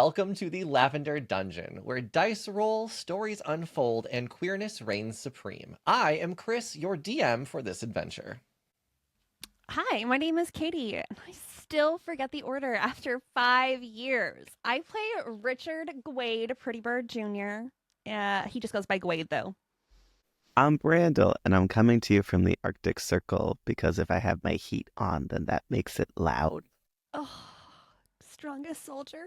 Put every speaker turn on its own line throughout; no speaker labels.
Welcome to the Lavender Dungeon, where dice roll, stories unfold, and queerness reigns supreme. I am Kris, your DM for this adventure.
Hi, my name is Katie. I still forget the order after 5 years. I play Richard Gaywad, Prettybird Jr. He just goes by Gaywad, though.
I'm Randall, and I'm coming to you from the Arctic Circle because if I have my heat on, then that makes it loud.
Oh, strongest soldier.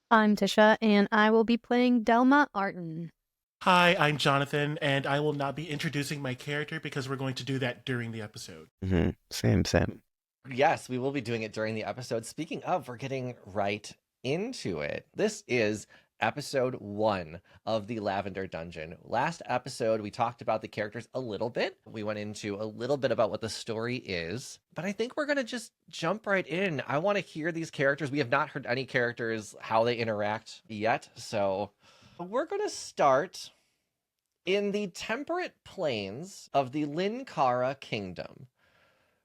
I'm Tisha, and I will be playing Delma Artin.
Hi, I'm Jonathan, and I will not be introducing my character because we're going to do that during the episode.
Same.
Yes, we will be doing it during the episode. Speaking of, we're getting right into it. This is episode 1 of the Lavender Dungeon. Last episode, we talked about the characters a little bit. We went into a little bit about what the story is, but I think we're going to just jump right in. I want to hear these characters. We have not heard any characters, how they interact yet, so we're going to start in the temperate plains of the Linkara Kingdom,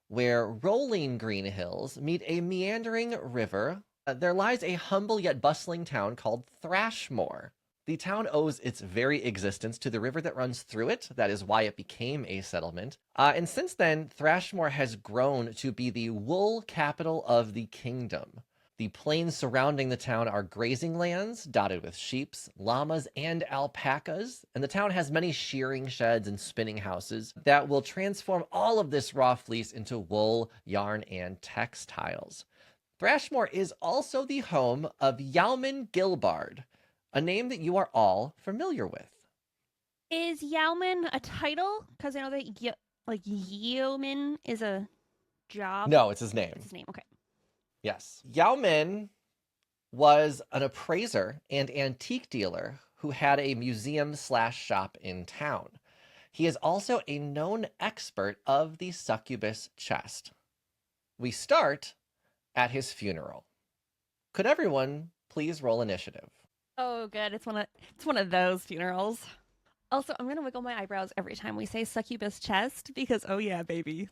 where rolling green hills meet a meandering river. There lies a humble yet bustling town called Thrashmore. The town owes its very existence to the river that runs through it. That is why it became a settlement. And since then, Thrashmore has grown to be the wool capital of the kingdom. The plains surrounding the town are grazing lands, dotted with sheep, llamas, and alpacas, and the town has many shearing sheds and spinning houses that will transform all of this raw fleece into wool, yarn, and textiles. Thrashmore is also the home of Yalman Gilbard, a name that you are all familiar with.
Is Yalman a title? Because I know that yeoman is a job.
No, it's his name.
It's his name, okay.
Yes. Yalman was an appraiser and antique dealer who had a museum/shop in town. He is also a known expert of the Succubus chest. We start at his funeral. Could everyone please roll initiative?
Oh, good. It's one of those funerals. Also, I'm gonna wiggle my eyebrows every time we say Succubus chest because, oh yeah, baby.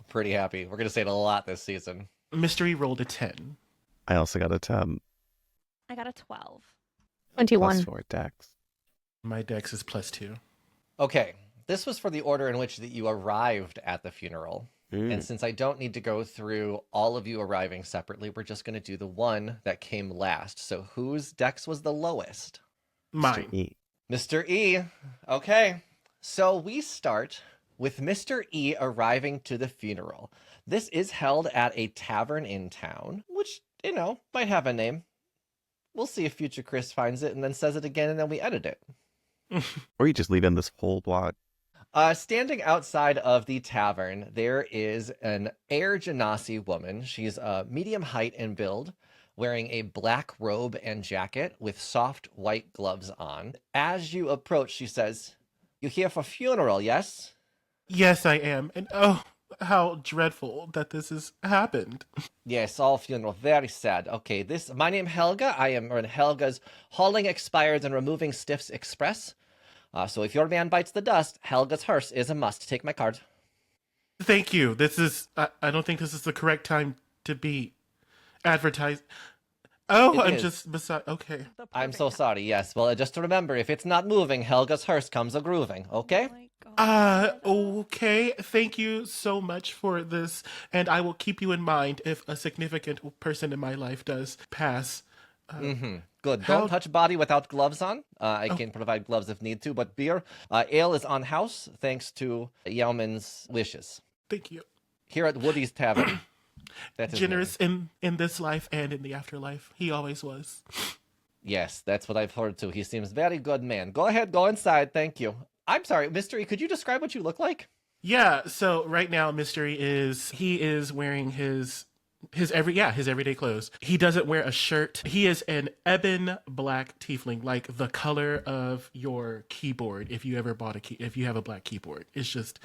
Pretty happy. We're going to say it a lot this season.
Mystery rolled a 10.
I also got a 10.
I got a 12.
21.
Plus 4 dex.
My dex is +2.
Okay, this was for the order in which that you arrived at the funeral. And since I don't need to go through all of you arriving separately, we're just going to do the one that came last. So whose dex was the lowest?
Mine.
Mr. E.
Mr. E. Okay, so we start with Mr. E arriving to the funeral. This is held at a tavern in town, which, might have a name. We'll see if future Kris finds it and then says it again and then we edit it.
Or you just leave in this whole block.
Standing outside of the tavern, there is an Air Genasi woman. She's medium height and build, wearing a black robe and jacket with soft white gloves on. As you approach, she says, "You here for funeral, yes?"
Yes, I am. And oh, how dreadful that this has happened.
Yes, all funeral. Very sad. Okay, my name Helga. I am in Helga's Hauling Expires and Removing Stiffs Express. So if your man bites the dust, Helga's hearse is a must. Take my card.
Thank you. I don't think this is the correct time to be advertised. Oh, I'm just beside. Okay.
I'm so sorry. Yes. Well, just to remember, if it's not moving, Helga's hearse comes a-grooving. Okay?
Oh my God.
Okay. Thank you so much for this. And I will keep you in mind if a significant person in my life does pass.
Good. Don't touch body without gloves on. I can provide gloves if need to, but beer. Ale is on house, thanks to Yalman's wishes.
Thank you.
Here at Woody's Tavern. That's his
Generous
name.
in this life and in the afterlife. He always was.
Yes, that's what I've heard too. He seems very good man. Go ahead, go inside. Thank you. I'm sorry, Mystery, could you describe what you look like?
Yeah, so right now Mystery is wearing his everyday clothes. He doesn't wear a shirt. He is an ebon black tiefling, like the color of your keyboard. If you ever if you have a black keyboard, it's just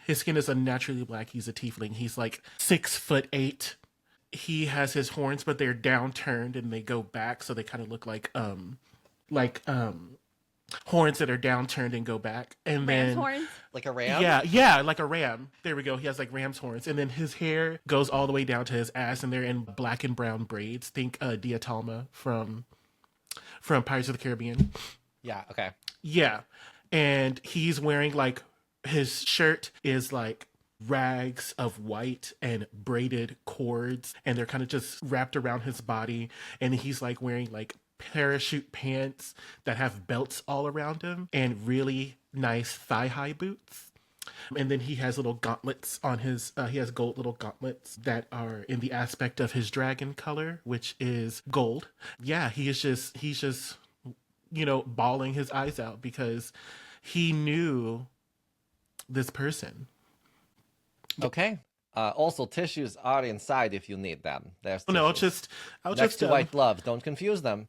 his skin is unnaturally black. He's a tiefling. He's like 6'8". He has his horns, but they're downturned and they go back, so they kind of look like horns that are downturned and go back. And
Ram's
then
horns.
Like a ram?
yeah, like a ram. There we go. He has like ram's horns. And then his hair goes all the way down to his ass, and they're in black and brown braids. Think Diatalma from Pirates of the Caribbean.
Yeah, okay.
Yeah. And he's wearing like, his shirt is like rags of white and braided cords, and they're kind of just wrapped around his body. And he's like wearing like parachute pants that have belts all around him and really nice thigh-high boots. And then he has little gauntlets on his, he has gold little gauntlets that are in the aspect of his dragon color, which is gold. Yeah, he's just, you know, bawling his eyes out because he knew this person.
Okay. Also, tissues are inside if you need them. There's
No,
tissues.
I'll
Next
just,
to white gloves. Don't confuse them.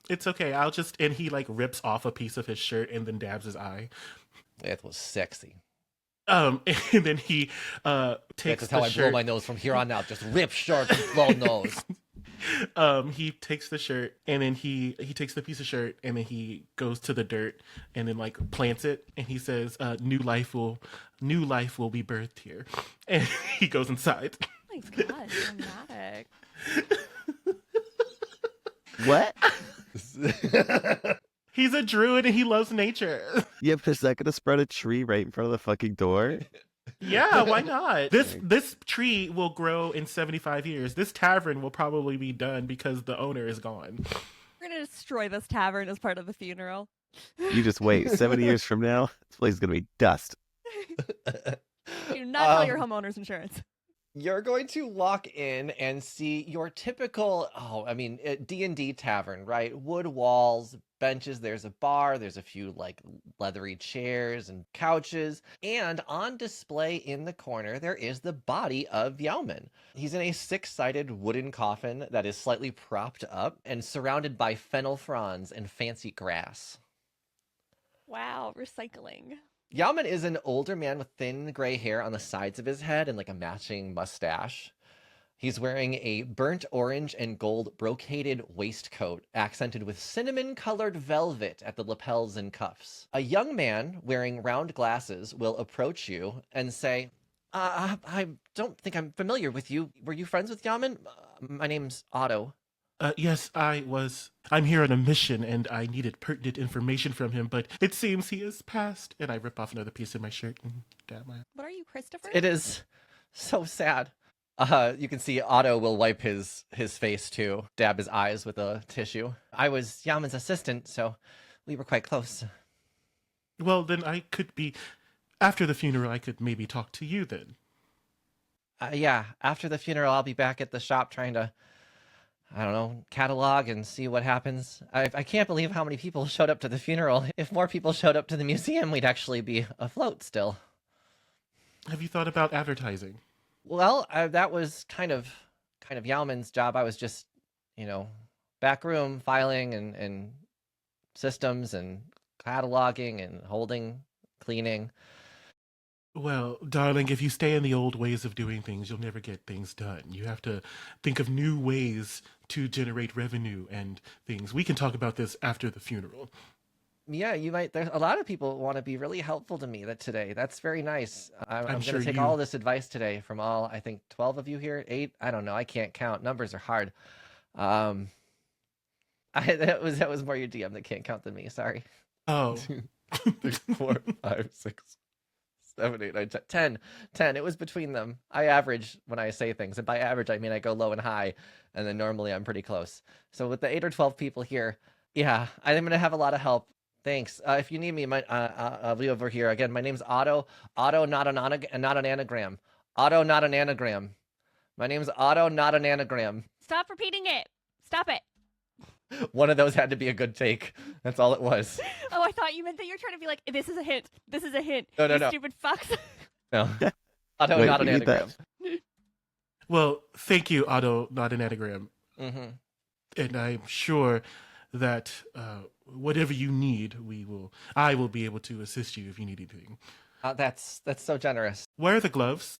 it's okay. And he like rips off a piece of his shirt and then dabs his eye.
It was sexy.
And then he takes
That's
the
how I blow
shirt.
my nose from here on out. Just rip shirt and blow nose.
He takes the shirt, and then he takes the piece of shirt, and then he goes to the dirt and then like plants it, and he says, new life will be birthed here. And he goes inside.
Oh my god, dramatic.
What?
He's a druid and he loves nature.
Yep, is that gonna spread a tree right in front of the fucking door?
Yeah, why not? This tree will grow in 75 years. This tavern will probably be done because the owner is gone.
We're gonna destroy this tavern as part of the funeral.
You just wait. 70 years from now, this place is gonna be dust.
Do not call your homeowner's insurance.
You're going to walk in and see your typical, D&D tavern, right? Wood walls, benches, there's a bar, there's a few like leathery chairs and couches, and on display in the corner, there is the body of Yauman. He's in a six-sided wooden coffin that is slightly propped up and surrounded by fennel fronds and fancy grass.
Wow, recycling.
Yauman is an older man with thin gray hair on the sides of his head and like a matching mustache. He's wearing a burnt orange and gold brocaded waistcoat, accented with cinnamon-colored velvet at the lapels and cuffs. A young man wearing round glasses will approach you and say, I don't think I'm familiar with you. Were you friends with Yauman? My name's Otto.
Yes, I'm here on a mission and I needed pertinent information from him, but it seems he has passed. And I rip off another piece of my shirt and dab my...
What are you, Christopher?
It is so sad. You can see Otto will wipe his face too, dab his eyes with a tissue. I was Yauman's assistant, so we were quite close.
Well, then I could be... After the funeral, I could maybe talk to you then.
Yeah, after the funeral, I'll be back at the shop trying to, I don't know, catalog and see what happens. I can't believe how many people showed up to the funeral. If more people showed up to the museum, we'd actually be afloat still.
Have you thought about advertising?
Well, that was kind of Yauman's job. I was just, back room filing and systems and cataloging and holding, cleaning.
Well, darling, if you stay in the old ways of doing things, you'll never get things done. You have to think of new ways to generate revenue and things. We can talk about this after the funeral.
Yeah, you might. There's a lot of people want to be really helpful to me today. That's very nice. I'm going
sure
to take all this advice today from all, I think, 12 of you here. 8? I don't know. I can't count. Numbers are hard. That was more your DM that can't count than me. Sorry.
Oh.
2, 3, 4, 5, 6, 7, 8, 9, 10. 10. It was between them. I average when I say things. And by average, I mean I go low and high. And then normally I'm pretty close. So with the 8 or 12 people here, yeah, I'm going to have a lot of help. Thanks. If you need me, I'll be over here. Again, my name's Otto. Otto, not an anagram. Otto, not an anagram. My name's Otto, not an anagram.
Stop repeating it. Stop it.
One of those had to be a good take. That's all it was.
Oh, I thought you meant that you're trying to be like, this is a hint. This is a hint.
No,
You
no.
stupid fucks.
No. Otto,
Wait,
not an
we need
anagram.
Well, thank you, Otto, not an anagram.
Mm-hmm.
And I'm sure that whatever you need, I will be able to assist you if you need anything.
That's so generous.
Where are the gloves?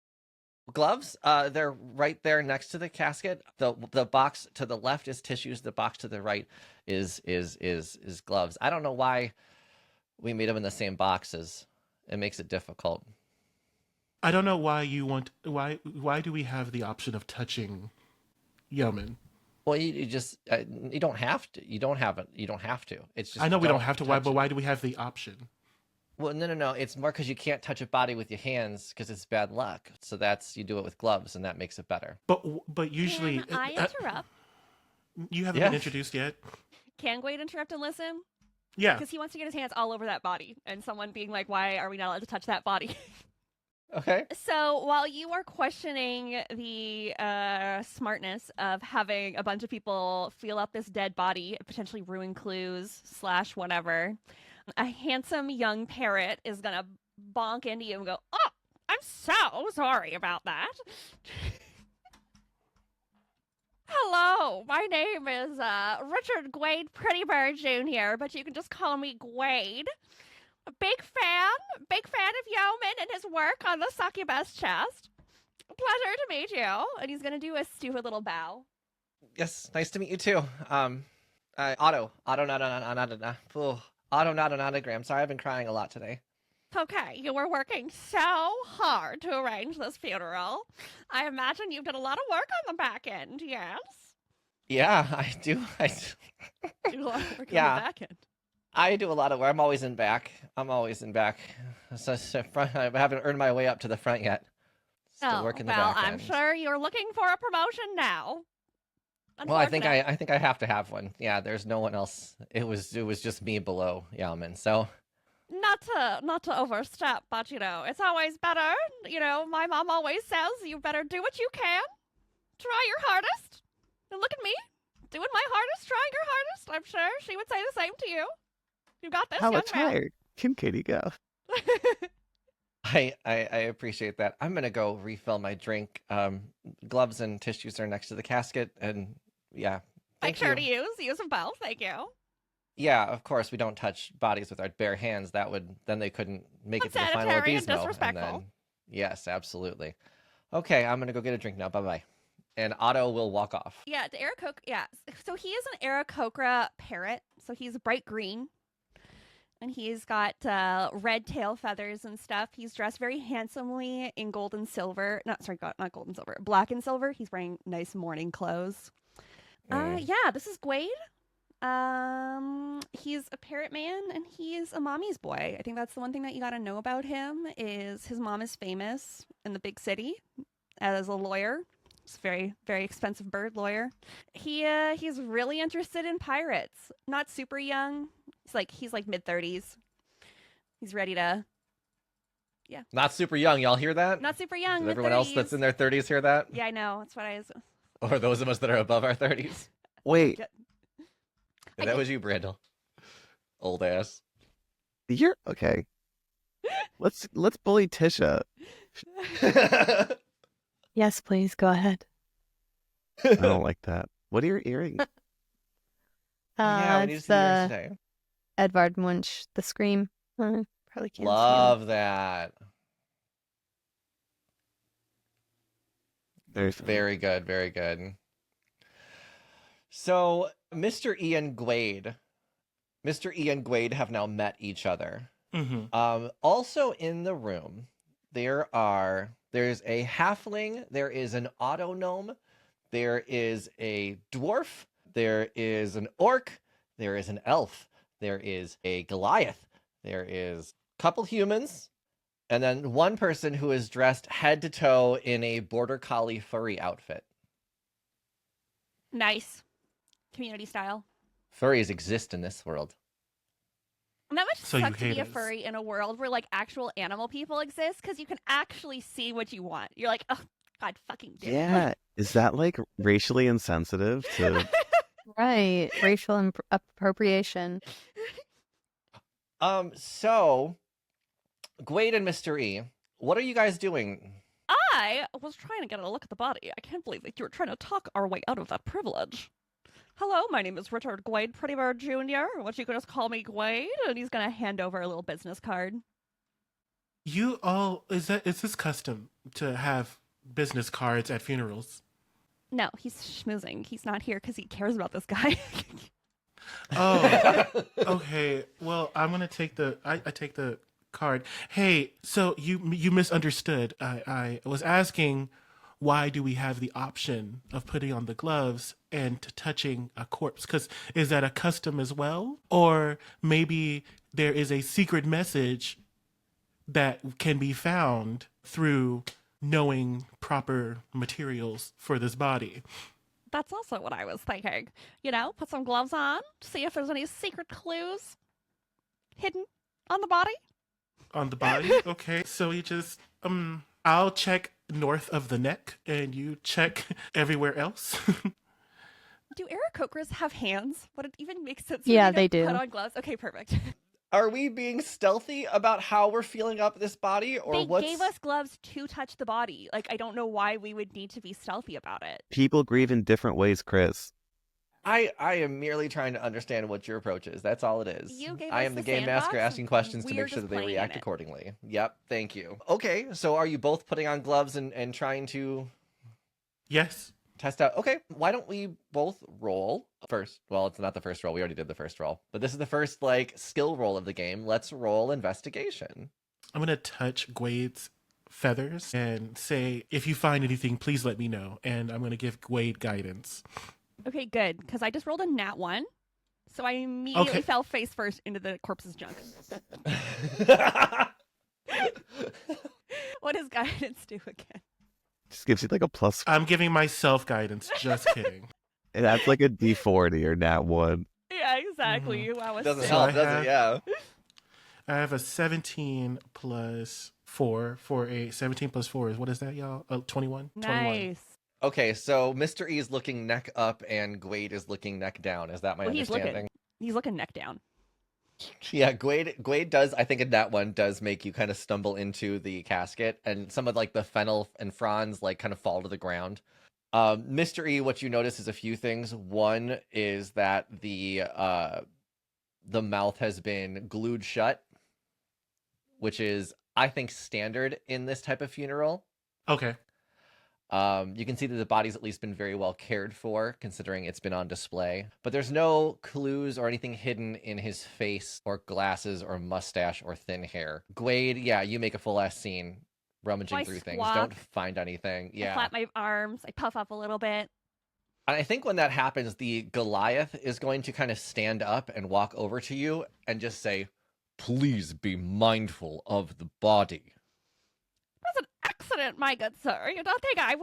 Gloves, they're right there next to the casket. The box to the left is tissues. The box to the right is gloves. I don't know why we made them in the same boxes. It makes it difficult.
I don't know why you want. Why do we have the option of touching Yeoman?
Well, you just you don't have to. You don't have it. You don't have to. It's just
I know we don't have to. Why?
touch
But
it.
why do we have the option?
Well, no. It's more because you can't touch a body with your hands because it's bad luck. So that's you do it with gloves, and that makes it better.
But usually,
Can I interrupt?
you haven't
Yeah.
been introduced yet.
Can Gaywad interrupt and listen?
Yeah.
Because he wants to get his hands all over that body, and someone being like, "Why are we not allowed to touch that body?"
Okay.
So while you are questioning the smartness of having a bunch of people feel out this dead body, potentially ruin clues / whatever, a handsome young parrot is gonna bonk into you and go, "Oh, I'm so sorry about that." Hello, my name is Richard Gaywad Prettybird Jr., but you can just call me Gaywad. A big fan of Yeoman and his work on the Succubus chest. Pleasure to meet you. And he's gonna do a stupid little bow.
Yes. Nice to meet you too. Auto not an autogram. Sorry, I've been crying a lot today.
Okay, you were working so hard to arrange this funeral. I imagine you've done a lot of work on the back end, yes?
Yeah, I do.
Do a lot of work
Yeah.
on the back end.
I do a lot of work. I'm always in back. So front, I haven't earned my way up to the front yet. Still working the
well,
back
I'm
end.
sure you're looking for a promotion now.
Well, I think
Unfortunate.
I have to have one. Yeah, there's no one else. It was just me below Yeoman. So
Not to overstep, but it's always better. My mom always says you better do what you can. Try your hardest. And look at me, doing my hardest, trying your hardest. I'm sure she would say the same to you. You got this,
How
young
much higher can Katie go?
man.
I appreciate that. I'm gonna go refill my drink. Gloves and tissues are next to the casket, and yeah.
Make
Thank
sure
you.
to use them both. Thank you.
Yeah, of course we don't touch bodies with our bare hands. Then they couldn't make it to the final
Unsanitary and
abysmal.
disrespectful.
Yes, absolutely. Okay, I'm gonna go get a drink now. Bye bye. And Otto will walk off.
Yeah, the Aarakocra. Yeah, so he is an Aarakocra parrot. So he's bright green, and he's got red tail feathers and stuff. He's dressed very handsomely in gold and silver. Not gold and silver. Black and silver. He's wearing nice morning clothes. Yeah, this is Gaywad. He's a parrot man, and he's a mommy's boy. I think that's the one thing that you got to know about him is his mom is famous in the big city as a lawyer. He's a very, very expensive bird lawyer. He's really interested in pirates. Not super young. He's like mid-30s. He's ready to.
Not super young. Y'all hear that?
Not super young.
Did everyone else that's in their 30s hear that?
Yeah, I know. That's what I was.
Or those of us that are above our 30s?
Wait,
And that was you, Randall. Old ass.
you're okay. Let's bully Tisha.
Yes, please go ahead.
I don't like that. What are your earrings?
Yeah, we need to
It's
see yours
the
today.
Edvard Munch, the Scream. Probably can't
Love that.
Very fun.
Very good, very good. So, Mr. E and Gaywad have now met each other.
Mm-hmm.
Also in the room, there's a halfling, there is an auto gnome, there is a dwarf, there is an orc, there is an elf, there is a Goliath, there is a couple humans, and then one person who is dressed head to toe in a border collie furry outfit.
Nice. Community style.
Furries exist in this world.
And that much
So you
sucks to be
hate
a
us.
furry in a world where actual animal people exist because you can actually see what you want. You're like, oh god, fucking damn it.
Yeah, is that racially insensitive to?
Right. Racial appropriation.
So Gaywad and Mr. E, what are you guys doing?
I was trying to get a look at the body. I can't believe that you were trying to talk our way out of that privilege. Hello, my name is Richard Gaywad Prettybird Jr. What you can just call me Gaywad, and he's gonna hand over a little business card.
Is this custom to have business cards at funerals?
No, he's schmoozing. He's not here because he cares about this guy.
Oh, okay. Well, I'm gonna take I take the card. Hey, so you misunderstood. I was asking, why do we have the option of putting on the gloves and touching a corpse? Because is that a custom as well, or maybe there is a secret message that can be found through knowing proper materials for this body?
That's also what I was thinking. Put some gloves on, see if there's any secret clues hidden on the body.
On the body? Okay, so you just I'll check north of the neck and you check everywhere else.
Do Aarakocras have hands? Would it even make sense?
Yeah,
for me
they
to
do.
Put on gloves. Okay, perfect.
Are we being stealthy about how we're feeling up this body, or
They
what's?
gave us gloves to touch the body. Like, I don't know why we would need to be stealthy about it.
People grieve in different ways, Kris.
I am merely trying to understand what your approach is. That's all it is.
You gave
I
us
am the
the
game master
sandbox,
asking questions to
we're
make sure
just
that they
playing in
react
it.
accordingly. Yep, thank you. Okay, so are you both putting on gloves and trying to
Yes.
test out? Okay, why don't we both roll first? Well, it's not the first roll. We already did the first roll. But this is the first, skill roll of the game. Let's roll investigation.
I'm gonna touch Gwade's feathers and say, if you find anything, please let me know. And I'm gonna give Gwade guidance.
Okay, good. Because I just rolled a nat 1. So I immediately
Okay.
fell face first into the corpse's junk. What does guidance do again?
Just gives you like a plus.
I'm giving myself guidance. Just kidding.
It adds like a D4 to your nat 1.
Yeah, exactly. Wow,
Doesn't
So
help,
I
does
have-
it? Yeah.
I have a 17 plus 4 for a 17 plus 4 is what is that, y'all? 21. 21.
Nice.
Okay, so Mr. E is looking neck up and Gwade is looking neck down. Is that my
Well, he's
understanding?
He's looking neck down.
Yeah, Gwade does. I think in that one does make you kind of stumble into the casket, and some of the fennel and fronds kind of fall to the ground. Mr. E, what you notice is a few things. One is that the mouth has been glued shut, which is, I think, standard in this type of funeral.
Okay.
You can see that the body's at least been very well cared for, considering it's been on display. But there's no clues or anything hidden in his face or glasses or mustache or thin hair. Gwade, yeah, you make a full-ass scene rummaging
I
through things.
squawk.
Don't find anything.
I
Yeah.
flap my arms. I puff up a little bit.
And I think when that happens, the Goliath is going to kind of stand up and walk over to you and just say, "Please be mindful of the body."
That's an accident, my good sir. You think I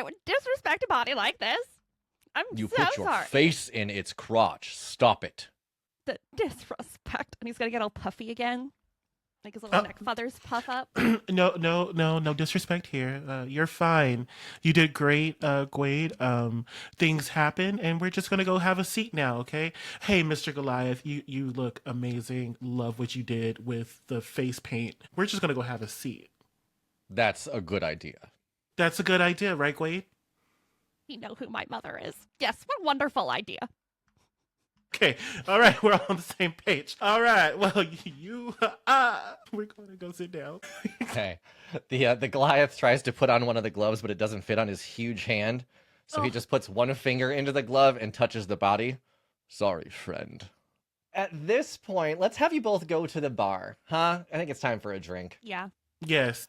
would disrespect a body like this? I'm
You
so
put your
sorry.
face in its crotch. Stop it.
The disrespect. And he's gonna get all puffy again. Like his little neck feathers puff up.
No disrespect here. You're fine. You did great, Gwade. Things happen, and we're just gonna go have a seat now, okay? Hey, Mr. Goliath, you look amazing. Love what you did with the face paint. We're just gonna go have a seat.
That's a good idea.
That's a good idea, right, Gwade?
You know who my mother is. Yes, what a wonderful idea.
Okay, all right, we're all on the same page. All right, well, we're going to go sit down.
Okay. The Goliath tries to put on one of the gloves, but it doesn't fit on his huge hand. So he
Oh.
just puts one finger into the glove and touches the body. Sorry, friend. At this point, let's have you both go to the bar, huh? I think it's time for a drink.
Yeah.
Yes.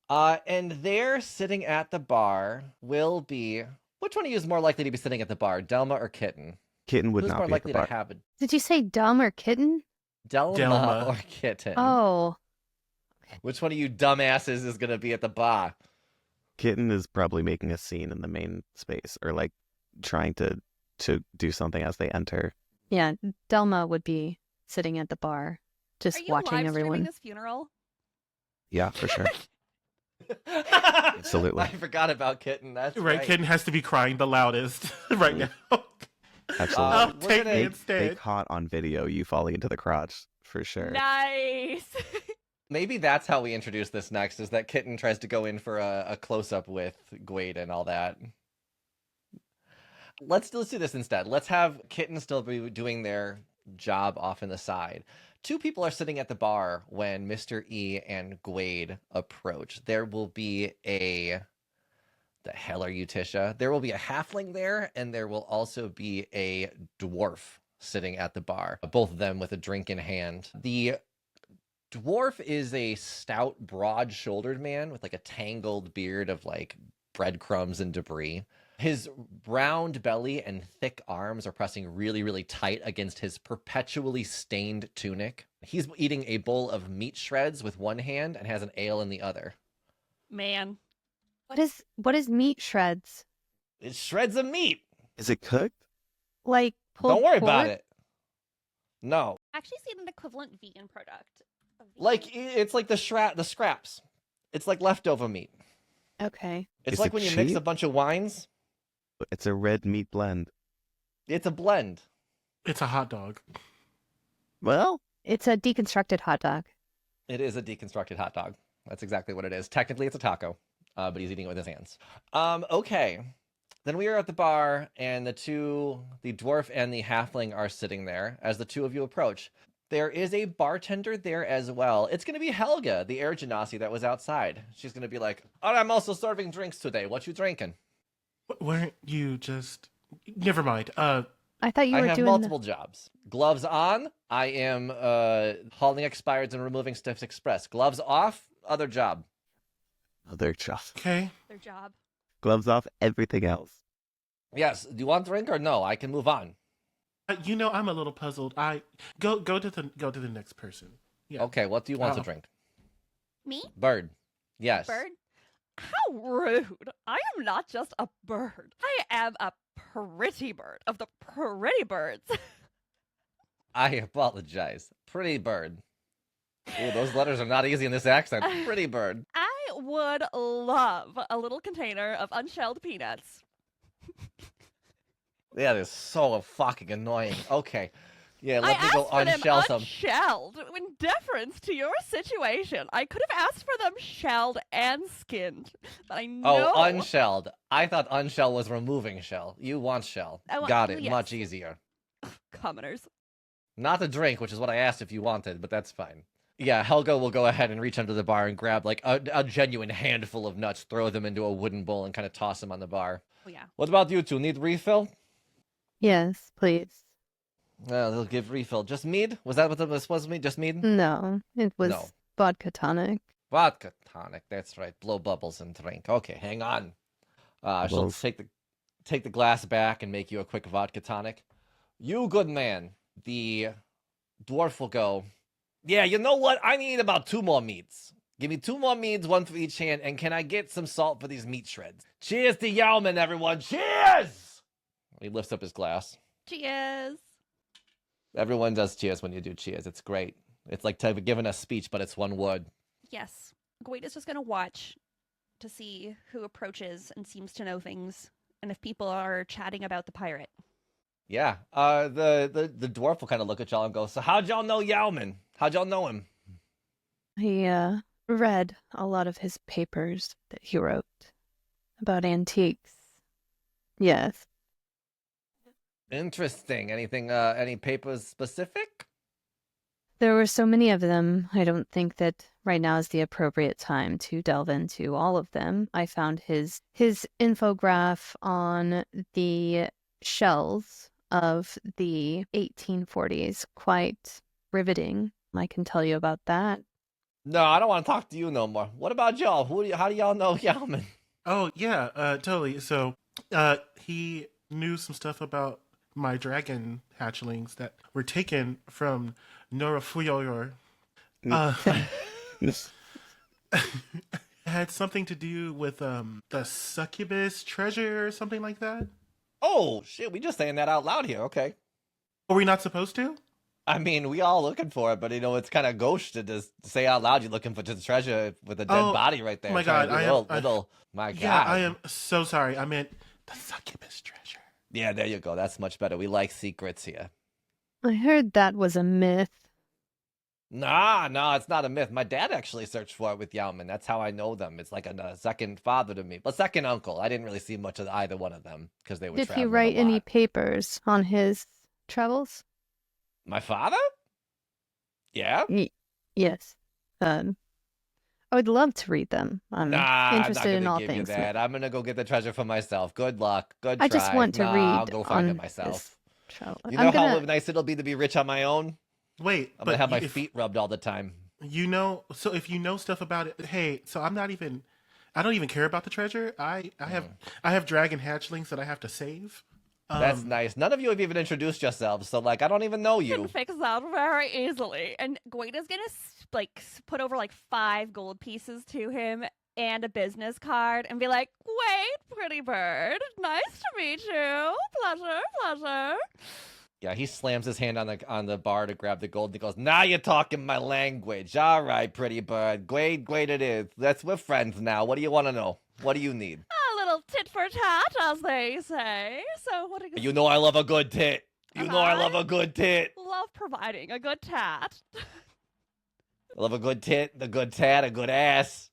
And there, sitting at the bar, will be... Which one of you is more likely to be sitting at the bar, Delma or Kitten?
Kitten would
Who's
not
more
be at
likely
the
to
bar.
have a
Did you say dumb or kitten?
Delma,
Delma.
or Kitten?
Oh,
Which one of you dumbasses is going to be at the bar?
Kitten is probably making a scene in the main space, or trying to do something as they enter.
yeah. Delma would be sitting at the bar, just
Are you
watching
live streaming
everyone.
this funeral?
Yeah, for sure. Absolutely.
I forgot about Kitten. That's
Right, Kitten has to be crying the loudest right now.
Absolutely.
Oh,
we're
take
gonna-
me
They
instead.
caught on video you falling into the crotch, for sure.
Nice.
Maybe that's how we introduce this next, is that Kitten tries to go in for a close-up with Gwade and all that. Let's do this instead. Let's have Kitten still be doing their job off in the side. Two people are sitting at the bar when Mr. E and Gwade approach. There will be a... The hell are you, Tisha? There will be a halfling there, and there will also be a dwarf sitting at the bar, both of them with a drink in hand. The dwarf is a stout, broad-shouldered man with like a tangled beard of like breadcrumbs and debris. His round belly and thick arms are pressing really, really tight against his perpetually stained tunic. He's eating a bowl of meat shreds with one hand and has an ale in the other.
Man.
What is meat shreds?
It's shreds of meat.
Is it cooked?
Like pulled
Don't worry about
pork?
it. No.
Actually seen an equivalent vegan product.
Like, it's like the scraps. It's like leftover meat.
Okay.
It's
Is
like
it
when you mix a
cheap?
bunch of wines.
It's a red meat blend.
It's a blend.
It's a hot dog.
Well,
It's a deconstructed hot dog.
It is a deconstructed hot dog. That's exactly what it is. Technically, it's a taco, but he's eating it with his hands. Okay. Then we are at the bar, and the dwarf and the halfling are sitting there as the two of you approach. There is a bartender there as well. It's going to be Helga, the air genasi that was outside. She's going to be like, "Oh, I'm also serving drinks today. What you drinking?"
Weren't you just... Never mind.
I thought you
I
were
have
doing
multiple jobs. Gloves on, I am hauling expireds and removing stiffs express. Gloves off, other job.
other job.
Okay.
Their job.
Gloves off, everything else.
Yes. Do you want a drink or no? I can move on.
I'm a little puzzled. I go to the next person. Yeah.
Okay. What do you want to
Oh.
drink?
Me?
Bird. Yes.
Bird? How rude. I am not just a bird. I am a pretty bird of the pretty birds.
I apologize. Pretty bird. Ooh, those letters are not easy in this accent. Pretty bird.
I would love a little container of unshelled peanuts.
That is so fucking annoying. Okay. Yeah,
I
let me
asked
go
for them
unshell some.
unshelled. In deference to your situation, I could have asked for them shelled and skinned. But I know.
Oh, unshelled. I thought unshell was removing shell. You want shell. Got it.
yes.
Much easier.
Commoners.
Not the drink, which is what I asked if you wanted, but that's fine. Yeah, Helga will go ahead and reach under the bar and grab like a genuine handful of nuts, throw them into a wooden bowl, and kind of toss them on the bar.
Oh, yeah.
What about you two? Need refill?
Yes, please.
They'll give refill. Just mead? Was that what this was supposed to be? Just mead?
No, it was
No.
vodka tonic.
Vodka tonic. That's right. Blow bubbles and drink. Okay, hang on. She'll
Bubbles.
take the glass back and make you a quick vodka tonic. You good man. The dwarf will go, "Yeah, you know what? I need about 2 more meats. Give me 2 more meats, 1 for each hand, and can I get some salt for these meat shreds? Cheers to Yalman, everyone. Cheers!" He lifts up his glass.
Cheers.
Everyone does cheers when you do cheers. It's great. It's like giving a speech, but it's one word.
Yes. Gaywad is just going to watch to see who approaches and seems to know things, and if people are chatting about the pirate.
Yeah. The dwarf will kind of look at y'all and go, "So how'd y'all know Yalman? How'd y'all know him?"
He read a lot of his papers that he wrote about antiques. Yes.
Interesting. Anything, any papers specific?
There were so many of them, I don't think that right now is the appropriate time to delve into all of them. I found his infograph on the shells of the 1840s quite riveting. I can tell you about that.
No, I don't want to talk to you no more. What about y'all? How do y'all know Yalman?
Oh yeah, totally. So, he knew some stuff about my dragon hatchlings that were taken from Norafuyor. It had something to do with the Succubus treasure or something like that.
Oh, shit, we just saying that out loud here. Okay.
Are we not supposed to?
I mean, we all looking for it, but it's kind of gauche to just say out loud you're looking for the treasure with a dead
Oh,
body right there.
my
trying
God,
to do my God.
Yeah, I am so sorry. I meant the Succubus treasure.
Yeah, there you go. That's much better. We like secrets here.
I heard that was a myth.
Nah, it's not a myth. My dad actually searched for it with Yalman. That's how I know them. It's like a second father to me. But second uncle. I didn't really see much of either one of them because they were
Did he
traveling
write
a
any
lot.
papers on his travels?
My father? Yeah?
Yes. I would love to read them. I'm
Nah,
interested
I'm
in
not
all
gonna give
things.
you that. I'm gonna go get the treasure for myself. Good luck. Good
I
try.
just want to
Nah,
read
I'll go find it
on
myself.
Shall-
You
I'm
know
gonna-
how nice it'll be to be rich on my own?
Wait,
I'm gonna have my
if
feet rubbed all the time.
you know, so if you know stuff about it, hey, so I don't even care about the treasure. I have dragon hatchlings that I have to save.
That's nice. None of you have even introduced yourselves, so like I don't even know
Can
you.
fix that very easily. And Guaida's gonna put over like 5 gold pieces to him and a business card and be like, "Wait, Prettybird, nice to meet you. Pleasure."
Yeah, he slams his hand on the bar to grab the gold and he goes, "Now you're talking my language. All right, Prettybird. Great it is. We're friends now. What do you want to know? What do you need?"
A little tit for tat, as they say. So what do
You know I love a good tit. You know I love a good tit.
love providing a good tat.
I love a good tit, a good tat, a good ass.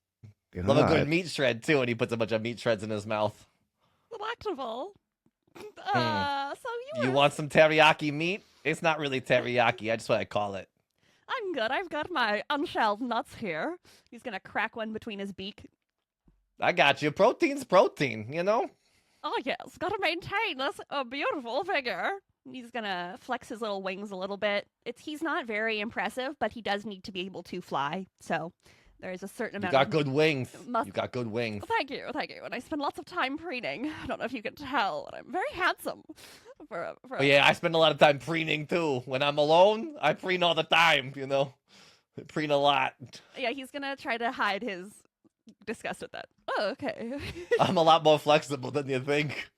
Love a good
God.
meat shred too, and he puts a bunch of meat shreds in his mouth.
Delectable. So
You want some teriyaki meat? It's not really teriyaki. That's what I call it.
I'm good. I've got my unshelled nuts here. He's gonna crack one between his beak.
I got you. Protein's protein, you know?
Oh yes, gotta maintain this beautiful figure. He's gonna flex his little wings a little bit. He's not very impressive, but he does need to be able to fly. So there is a certain
You
amount.
got
of
good wings.
must-
You got good wings.
Thank you. And I spend lots of time preening. I don't know if you can tell, but I'm very handsome.
Oh yeah, I spend a lot of time preening too. When I'm alone, I preen all the time, you know? I preen a lot.
Yeah, he's gonna try to hide his disgust at that. Oh, okay.
I'm a lot more flexible than you think.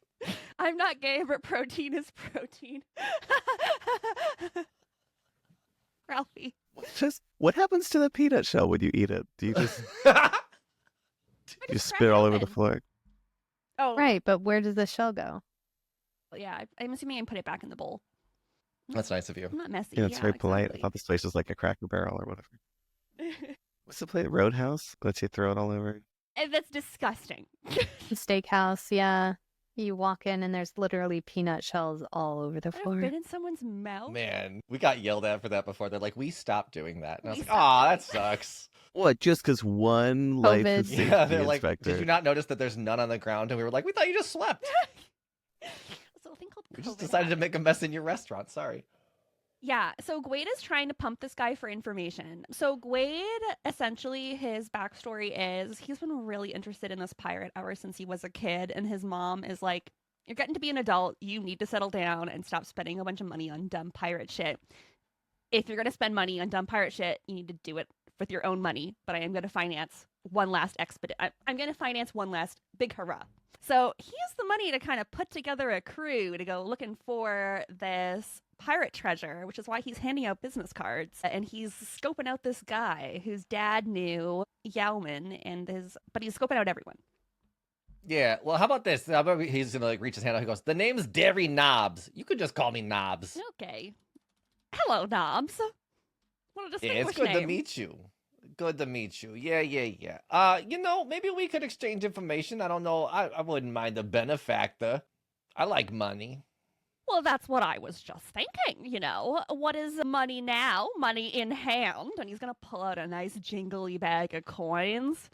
I'm not gay, but protein is protein. Ralphie.
What happens to the peanut shell when you eat it? Do you just
I
you
just
spit
crack
all
it
over the
open.
floor?
Oh,
Right, but where does the shell go?
yeah. I'm assuming I put it back in the bowl.
That's nice of you.
I'm not messy.
Yeah, it's very polite. I
exactly.
thought this place was like a Cracker Barrel or whatever. What's the place? Roadhouse? Lets you throw it all over.
And that's disgusting.
The steakhouse, yeah. You walk in and there's literally peanut shells all over the
I've
floor.
been in someone's mouth.
Man, we got yelled at for that before. They're like, we stopped doing that. And I was
We
like, aw, that
stopped
sucks.
What? Just because one life
COVID.
is safety
Yeah, they're like,
inspector?
did you not notice that there's none on the ground? And we were like, we thought you just slept.
It's a thing called
We just
COVID
decided to
happened.
make a mess in your restaurant. Sorry.
Yeah, so Gaywad is trying to pump this guy for information. So Gaywad, essentially, his backstory is he's been really interested in this pirate ever since he was a kid, and his mom is like, "You're getting to be an adult. You need to settle down and stop spending a bunch of money on dumb pirate shit. If you're going to spend money on dumb pirate shit, you need to do it with your own money. But I am going to finance one last I'm going to finance one last big hurrah." So he has the money to kind of put together a crew to go looking for this pirate treasure, which is why he's handing out business cards. And he's scoping out this guy whose dad knew Yauman but he's scoping out everyone.
Yeah, well, how about this? How about he's gonna like reach his hand out. He goes, "The name's Dairy Knobs. You could just call me Knobs."
Okay. Hello, Knobs. What a
Yeah, it's
distinguished
good
name.
to meet you. Good to meet you. Yeah. You know, maybe we could exchange information. I don't know. I wouldn't mind a benefactor. I like money.
Well, that's what I was just thinking, you know. What is money now? Money in hand. And he's going to pull out a nice jingly bag of coins.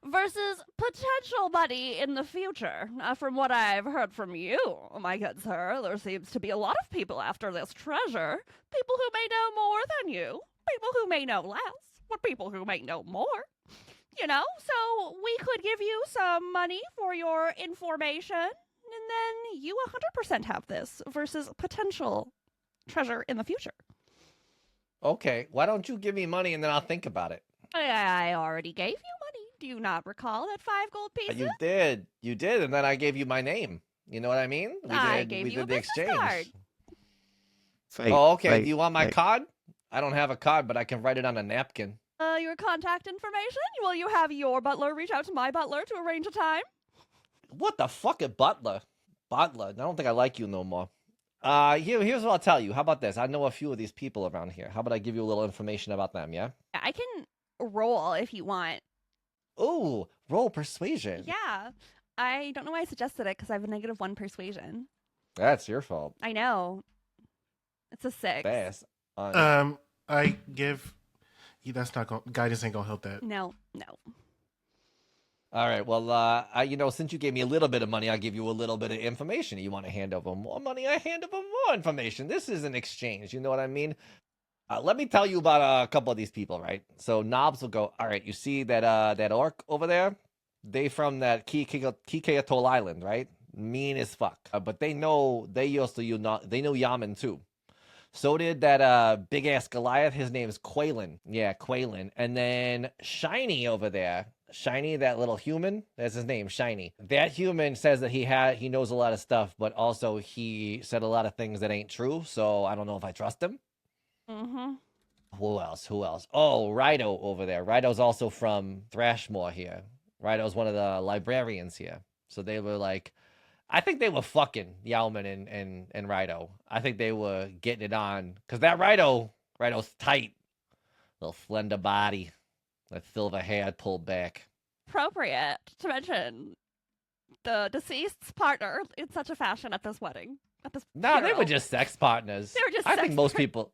Versus potential money in the future. From what I've heard from you, my good sir, there seems to be a lot of people after this treasure. People who may know more than you. People who may know less. But people who may know more. You know, so we could give you some money for your information. And then you 100% have this versus potential treasure in the future.
Okay, why don't you give me money and then I'll think about it?
I already gave you money. Do you not recall that 5 gold pieces?
You did, and then I gave you my name. You know what I mean?
I gave you a
the
business card.
Fight,
Oh, okay.
fight,
Do you want my
fight.
card? I don't have a card, but I can write it on a napkin.
Your contact information? Will you have your butler reach out to my butler to arrange a time?
What the fuck, a butler? Butler? I don't think I like you no more. Here's what I'll tell you. How about this? I know a few of these people around here. How about I give you a little information about them, yeah?
I can roll if you want.
Ooh, roll persuasion.
Yeah. I don't know why I suggested it because I have a -1 persuasion.
That's your fault.
I know. It's a 6.
Fast.
I give. That's not going. Guidance ain't gonna help that.
No.
All right. Well, since you gave me a little bit of money, I'll give you a little bit of information. You want to hand over more money? I hand over more information. This is an exchange. You know what I mean? Let me tell you about a couple of these people, right? So Knobs will go, all right, you see that orc over there? They from that Kike Atoll Island, right? Mean as fuck. But they know Yaman too. So did that big ass Goliath. His name is Quaylen. Yeah, Quaylen. And then Shiny over there. Shiny, that little human, that's his name, Shiny. That human says that he knows a lot of stuff, but also he said a lot of things that ain't true, so I don't know if I trust him.
Mm-hmm.
Who else? Oh, Rido over there. Rido's also from Thrashmore here. Rido's one of the librarians here. So they were like, I think they were fucking Yalman and Rido. I think they were getting it on. Because that Rido's tight. Little slender body. That silver hair pulled back.
Appropriate to mention the deceased's partner in such a fashion at this wedding.
No, they were just sex partners.
They were just
I think most people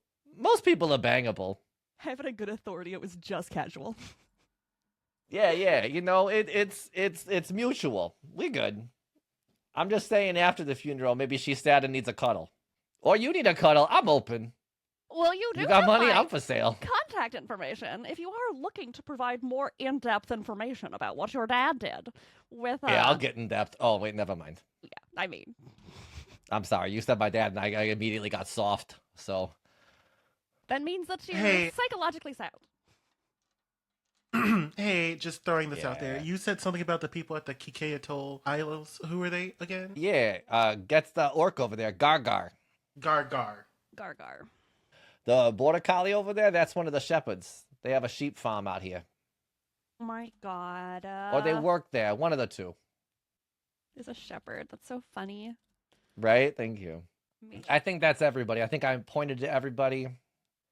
are bangable.
Having a good authority, it was just casual.
Yeah. It's mutual. We good. I'm just saying after the funeral, maybe she's sad and needs a cuddle. Or you need a cuddle. I'm open.
Well, you do
You got
have
money?
my
I'm for sale.
contact information if you are looking to provide more in-depth information about what your dad did with
Yeah, I'll get in depth. Oh, wait, never mind.
yeah, I mean,
I'm sorry. You said my dad, and I immediately got soft. So
that means that you're
Hey.
psychologically sound.
Hey, just throwing this out there.
Yeah.
You said something about the people at the Kike Atoll Isles. Who are they again?
yeah, gets the orc over there, Gargar.
Gargar.
Gargar.
The border collie over there, that's one of the shepherds. They have a sheep farm out here.
Oh my god.
Or they work there, one of the two.
Is a shepherd. That's so funny.
Right? Thank you.
Me.
I think that's everybody. I think I pointed to everybody.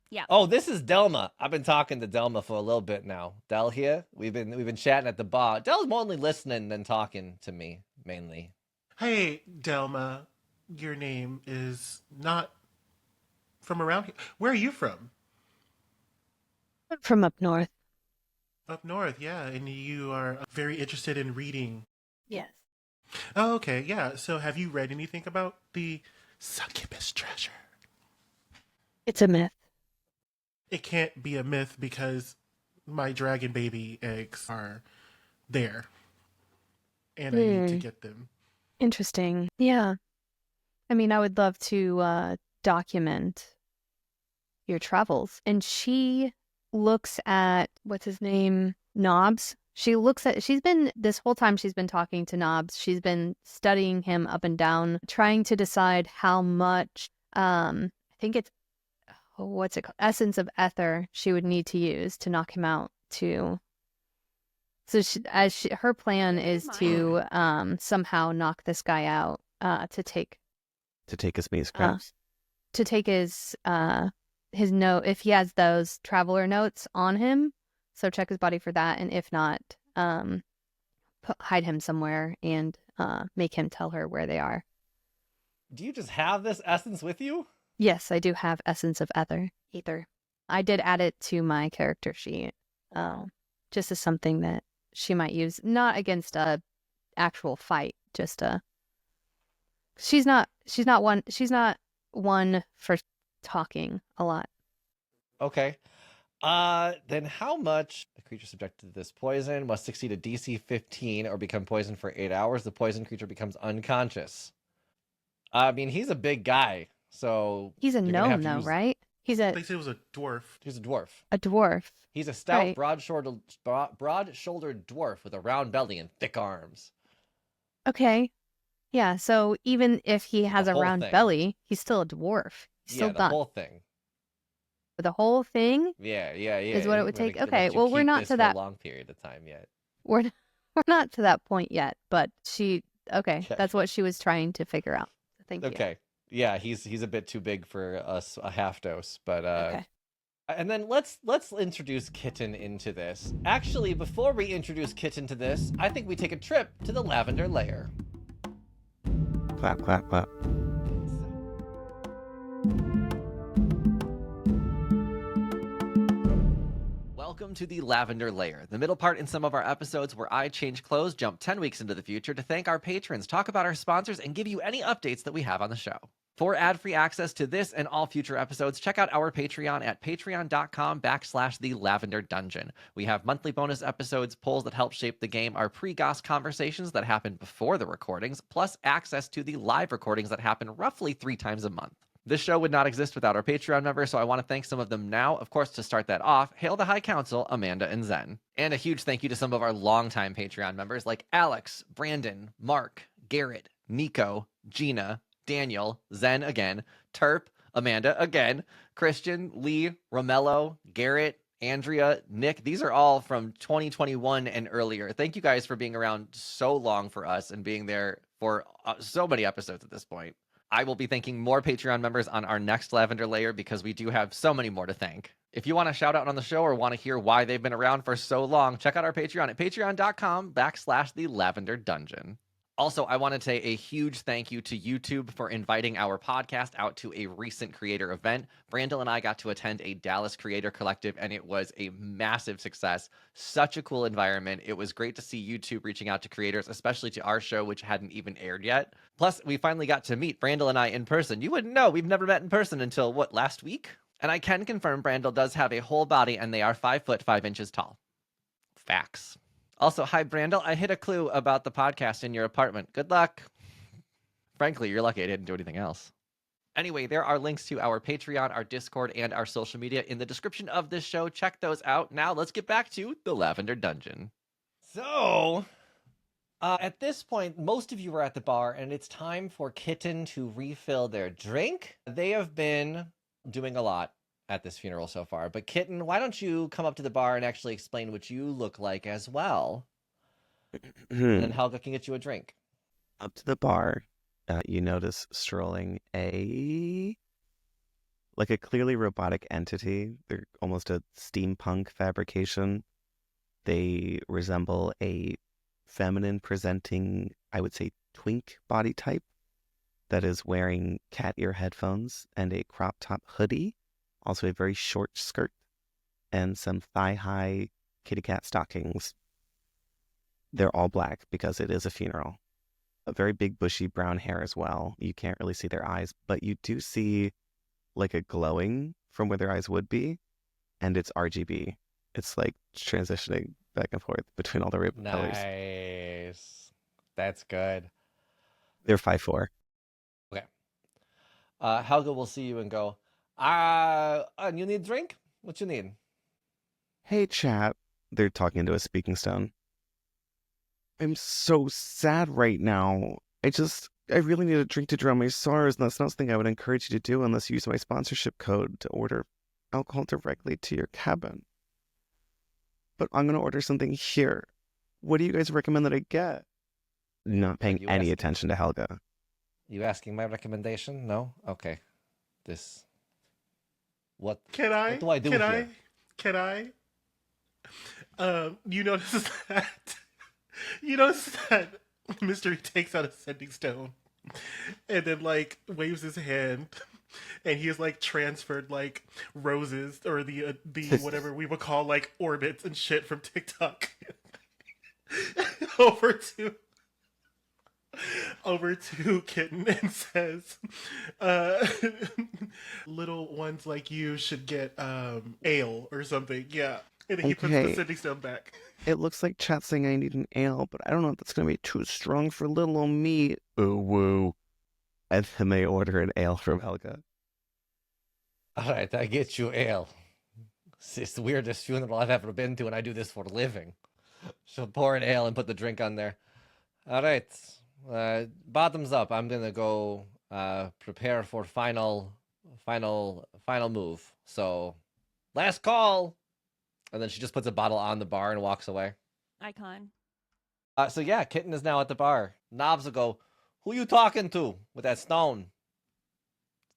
Yeah.
Oh, this is Delma. I've been talking to Delma for a little bit now. Del here. We've been chatting at the bar. Del's more only listening than talking to me, mainly.
Hey, Delma. Your name is not from around here. Where are you from?
From up north.
Up north, yeah. And you are very interested in reading.
Yes.
Oh, okay, yeah. So have you read anything about the Succubus treasure?
It's a myth.
It can't be a myth because my dragon baby eggs are there. And I need to get them.
Interesting. Yeah. I mean, I would love to document your travels. And she looks at, what's his name? Knobs. This whole time she's been talking to Knobs. She's been studying him up and down, trying to decide how much, I think it's, what's it called? Essence of ether she would need to use to knock him out too. So her plan is to somehow knock this guy out, to take
his maze scraps.
to take his note, if he has those traveler notes on him. So check his body for that, and if not, hide him somewhere and make him tell her where they are.
Do you just have this essence with you?
Yes, I do have essence of ether. I did add it to my character sheet, just as something that she might use, not against a actual fight, just she's not one for talking a lot.
Okay. Then how much a creature subjected to this poison must succeed a DC 15 or become poisoned for 8 hours? The poison creature becomes unconscious. I mean, he's a big guy, so
He's a gnome, though, right?
They said it was a dwarf.
He's a dwarf.
A dwarf.
He's a stout,
Right.
broad-shouldered dwarf with a round belly and thick arms.
Okay. Yeah, so even if he has
The
a
whole
round
thing.
belly, he's still a dwarf. He's still
the
done.
whole thing.
The whole thing?
Yeah.
Is what it would take?
Let you
Okay, well, we're
keep
not
this
to
for
that-
a long period of time yet.
We're not to that point yet, but okay,
Okay.
that's what she was trying to figure out. Thank you.
Okay. Yeah, he's a bit too big for us a half dose, but
Okay.
And then let's introduce Kitten into this. Actually, before we introduce Kitten to this, I think we take a trip to the Lavender Lair.
Clap, clap, clap.
Welcome to the Lavender Layer, the middle part in some of our episodes where I change clothes, jump 10 weeks into the future to thank our patrons, talk about our sponsors, and give you any updates that we have on the show. For ad-free access to this and all future episodes, check out our Patreon at patreon.com/The Lavender Dungeon. We have monthly bonus episodes, polls that help shape the game, our pre-GOS conversations that happen before the recordings, plus access to the live recordings that happen roughly 3 times a month. This show would not exist without our Patreon members, so I want to thank some of them now. Of course, to start that off, hail the High Council, Amanda and Zen. And a huge thank you to some of our longtime Patreon members like Alex, Brandon, Mark, Garrett, Nico, Gina, Daniel, Zen again, Terp, Amanda again, Christian, Lee, Romello, Garrett, Andrea, Nick. These are all from 2021 and earlier. Thank you guys for being around so long for us and being there for so many episodes at this point. I will be thanking more Patreon members on our next Lavender Layer because we do have so many more to thank. If you want a shout out on the show or want to hear why they've been around for so long, check out our Patreon at patreon.com/The Lavender Dungeon. Also, I want to say a huge thank you to YouTube for inviting our podcast out to a recent creator event. Randall and I got to attend a Dallas Creator Collective, and it was a massive success. Such a cool environment. It was great to see YouTube reaching out to creators, especially to our show, which hadn't even aired yet. Plus, we finally got to meet Randall and I in person. You wouldn't know. We've never met in person until, last week? And I can confirm Randall does have a whole body, and they are 5 foot 5 inches tall. Facts. Also, hi, Brandel. I hid a clue about the podcast in your apartment. Good luck. Frankly, you're lucky I didn't do anything else. Anyway, there are links to our Patreon, our Discord, and our social media in the description of this show. Check those out. Now, let's get back to the Lavender Dungeon. So, at this point, most of you are at the bar, and it's time for Kitten to refill their drink. They have been doing a lot at this funeral so far. But Kitten, why don't you come up to the bar and actually explain what you look like as well? And then Helga can get you a drink.
Up to the bar, you notice strolling a clearly robotic entity. They're almost a steampunk fabrication. They resemble a feminine presenting, I would say, twink body type that is wearing cat ear headphones and a crop top hoodie. Also a very short skirt and some thigh-high kitty cat stockings. They're all black because it is a funeral. A very big bushy brown hair as well. You can't really see their eyes, but you do see like a glowing from where their eyes would be, and it's RGB. It's like transitioning back and forth between all the rainbow colors.
Nice. That's good.
They're 5'4".
Okay. Helga will see you and go, you need a drink? What you need?
Hey, chat. They're talking into a speaking stone. I'm so sad right now. I really need a drink to drown my sorrows, and that's not something I would encourage you to do unless you use my sponsorship code to order alcohol directly to your cabin. But I'm going to order something here. What do you guys recommend that I get? Not paying any attention to Helga.
You asking my recommendation? No? Okay. What do I do here?
Can I? You notice that Mystery takes out a sending stone and then like waves his hand, and he has like transferred like roses or the whatever we would call like orbits and shit from TikTok over to Kitten and says, little ones like you should get ale or something. Yeah. And then he puts the sending stone back.
It looks like chat's saying I need an ale, but I don't know if that's going to be too strong for little old me. Ooh, woo. And then they order an ale from Helga.
All right, I get you ale. It's the weirdest funeral I've ever been to, and I do this for a living. So pour an ale and put the drink on there. All right. Bottoms up. I'm going to go prepare for final move. So, last call. And then she just puts a bottle on the bar and walks away.
Icon.
So yeah, Kitten is now at the bar. Knobs will go, who you talking to with that stone?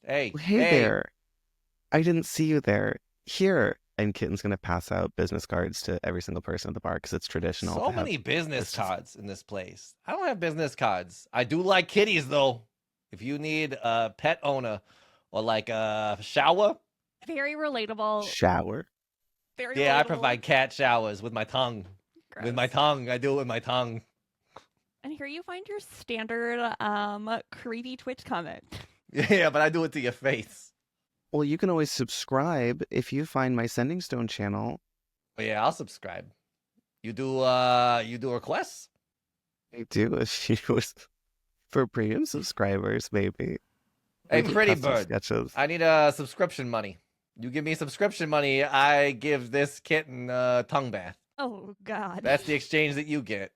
Hey
there. I didn't see you there. Here. And Kitten's going to pass out business cards to every single person at the bar because it's traditional.
So many business cards in this place. I don't have business cards. I do like kitties, though. If you need a pet owner or like a shower.
Very relatable.
Shower?
Very
Yeah, I
relatable.
provide cat showers with my tongue. With my
Gross.
tongue. I do it with my tongue.
And here you find your standard creepy Twitch comment.
Yeah, but I do it to your face.
Well, you can always subscribe if you find my Sending Stone channel.
But yeah, I'll subscribe. You do requests?
I do if you for premium subscribers, maybe.
Hey,
Maybe
Pretty
custom
Bird.
sketches.
I need subscription money. You give me subscription money, I give this kitten a tongue bath.
Oh, God.
That's the exchange that you get.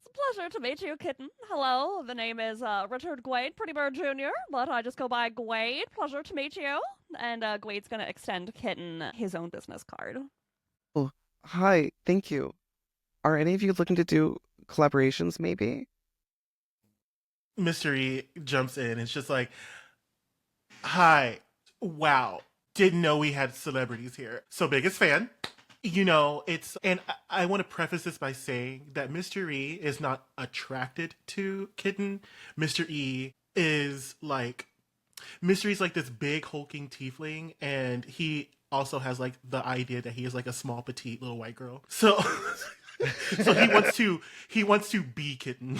It's a pleasure to meet you, kitten. Hello, the name is Richard Gaywad, Prettybird Jr., but I just go by Gaywad. Pleasure to meet you. And Gwade's going to extend Kitten his own business card.
Oh, hi, thank you. Are any of you looking to do collaborations, maybe?
Mystery jumps in. It's just like, hi, wow, didn't know we had celebrities here. So biggest fan. You know, and I want to preface this by saying that Mr. E is not attracted to Kitten. Mr. E is like, Mr. E's like this big hulking tiefling, and he also has like the idea that he is like a small petite little white girl. So so he wants to be Kitten.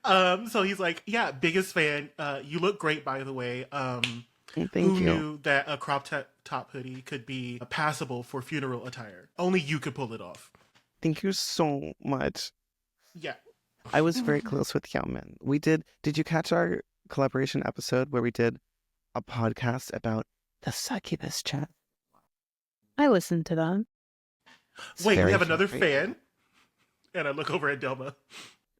So he's like, yeah, biggest fan. You look great, by the way.
Thank
Who
you.
knew that a crop top hoodie could be passable for funeral attire? Only you could pull it off.
Thank you so much.
Yeah.
I was very close with Yaman. Did you catch our collaboration episode where we did a podcast about the Succubus chat?
I listened to them.
It's
Wait, we
very
have another
great.
fan? And I look over at Delma.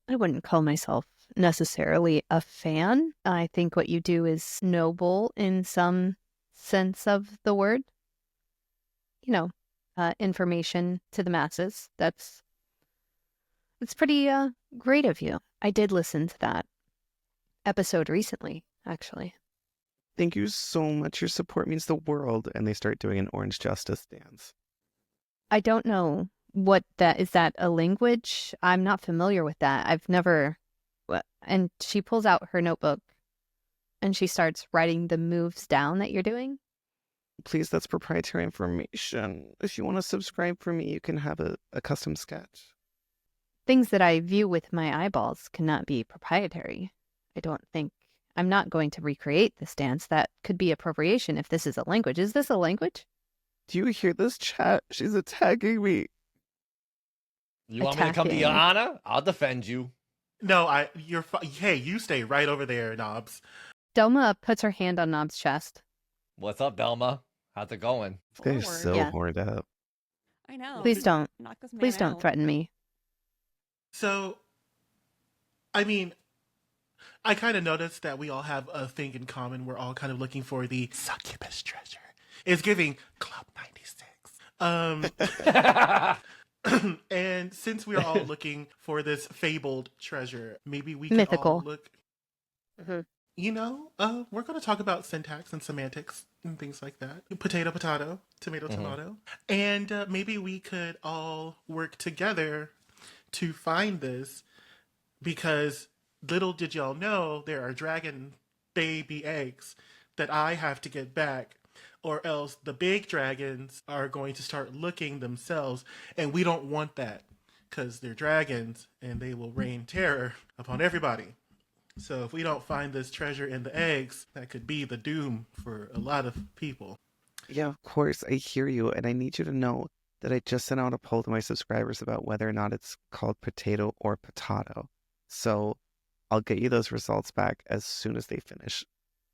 I wouldn't call myself necessarily a fan. I think what you do is noble in some sense of the word. You know, information to the masses. It's pretty great of you. I did listen to that episode recently, actually.
Thank you so much. Your support means the world. And they start doing an Orange Justice dance.
I don't know what that is. That a language? I'm not familiar with that. I've never. And she pulls out her notebook and she starts writing the moves down that you're doing.
Please, that's proprietary information. If you want to subscribe for me, you can have a custom sketch.
Things that I view with my eyeballs cannot be proprietary. I don't think. I'm not going to recreate this dance. That could be appropriation if this is a language. Is this a language?
Do you hear this chat? She's attacking me.
You want me to come to your
Attacking.
honor? I'll defend you.
No, hey, you stay right over there, Knobs.
Delma puts her hand on Knob's chest.
What's up, Delma? How's it going?
This guy's
Forward.
so
Yeah.
horned up.
I know.
Please don't.
Knock this man
Please don't
out.
threaten me.
So, I mean, I kind of noticed that we all have a thing in common. We're all kind of looking for the succubus treasure. It's giving Club 96. And since we're all looking for this fabled treasure, maybe we can
Mythical.
all look.
Mhm.
You know, we're going to talk about syntax and semantics and things like that. Potato, potato, tomato,
Mhm.
tomato. And maybe we could all work together to find this, because little did y'all know there are dragon baby eggs that I have to get back, or else the big dragons are going to start looking themselves, and we don't want that, because they're dragons and they will rain terror upon everybody. So if we don't find this treasure in the eggs, that could be the doom for a lot of people.
Yeah, of course. I hear you. And I need you to know that I just sent out a poll to my subscribers about whether or not it's called potato or potato. So I'll get you those results back as soon as they finish.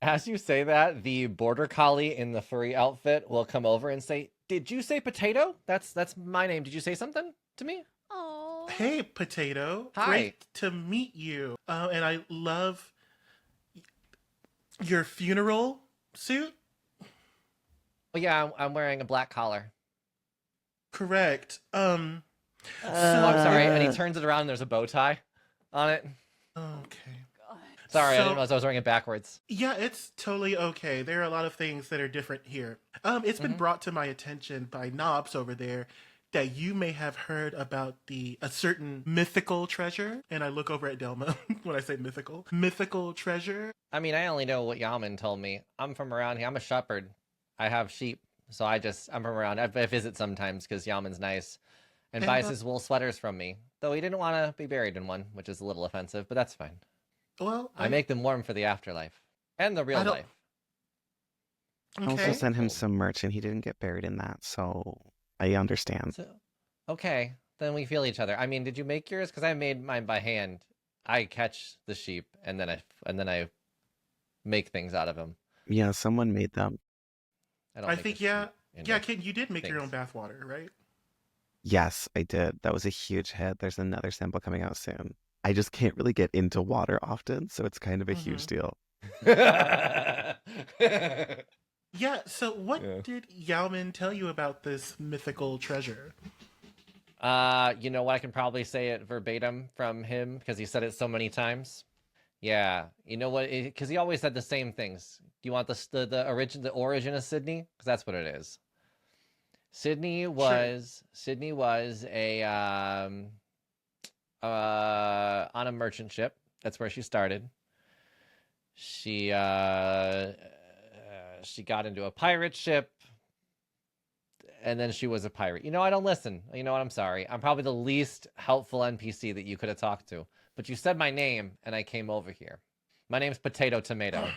As you say that, the border collie in the furry outfit will come over and say, "Did you say potato? That's my name. Did you say something to me?"
Oh.
Hey, Potato.
Hi.
Great to meet you. And I love your funeral suit.
Oh yeah, I'm wearing a black collar.
Correct.
Oh, I'm sorry. And he turns it around and there's a bow tie on it.
Okay.
Sorry, I
So-
didn't realize I was wearing it backwards.
Yeah, it's totally okay. There are a lot of things that are different here. It's been
Mhm.
brought to my attention by Knobs over there that you may have heard about a certain mythical treasure. And I look over at Delma when I say mythical treasure.
I mean, I only know what Yaman told me. I'm from around here. I'm a shepherd. I have sheep. So I'm around. I visit sometimes because Yalman's nice and
And,
buys his wool sweaters from me. Though he didn't want to be buried in one, which is a little offensive, but that's fine.
well,
I make them warm for the afterlife and the real
I don't-
life.
I also
Okay.
sent him
Cool.
some merch and he didn't get buried in that, so I understand.
So, okay, then we feel each other. I mean, did you make yours? Because I made mine by hand. I catch the sheep and then I make things out of them.
Yeah, someone made them.
I don't.
I
make
think
the
yeah,
sheep into
yeah, Kate, you did make your own
things.
bathwater, right?
Yes, I did. That was a huge hit. There's another sample coming out soon. I just can't really get into water often, so it's kind of a huge deal.
Yeah. So, what
Yeah.
did Yalman tell you about this mythical treasure?
You know what? I can probably say it verbatim from him because he said it so many times. Yeah, you know what? Because he always said the same things. Do you want the origin of Sydney? Because that's what it is. Sydney was a on a merchant ship. That's where she started. She got into a pirate ship, and then she was a pirate. You know, I don't listen. You know what? I'm sorry. I'm probably the least helpful NPC that you could have talked to. But you said my name, and I came over here. My name's Potato Tomato.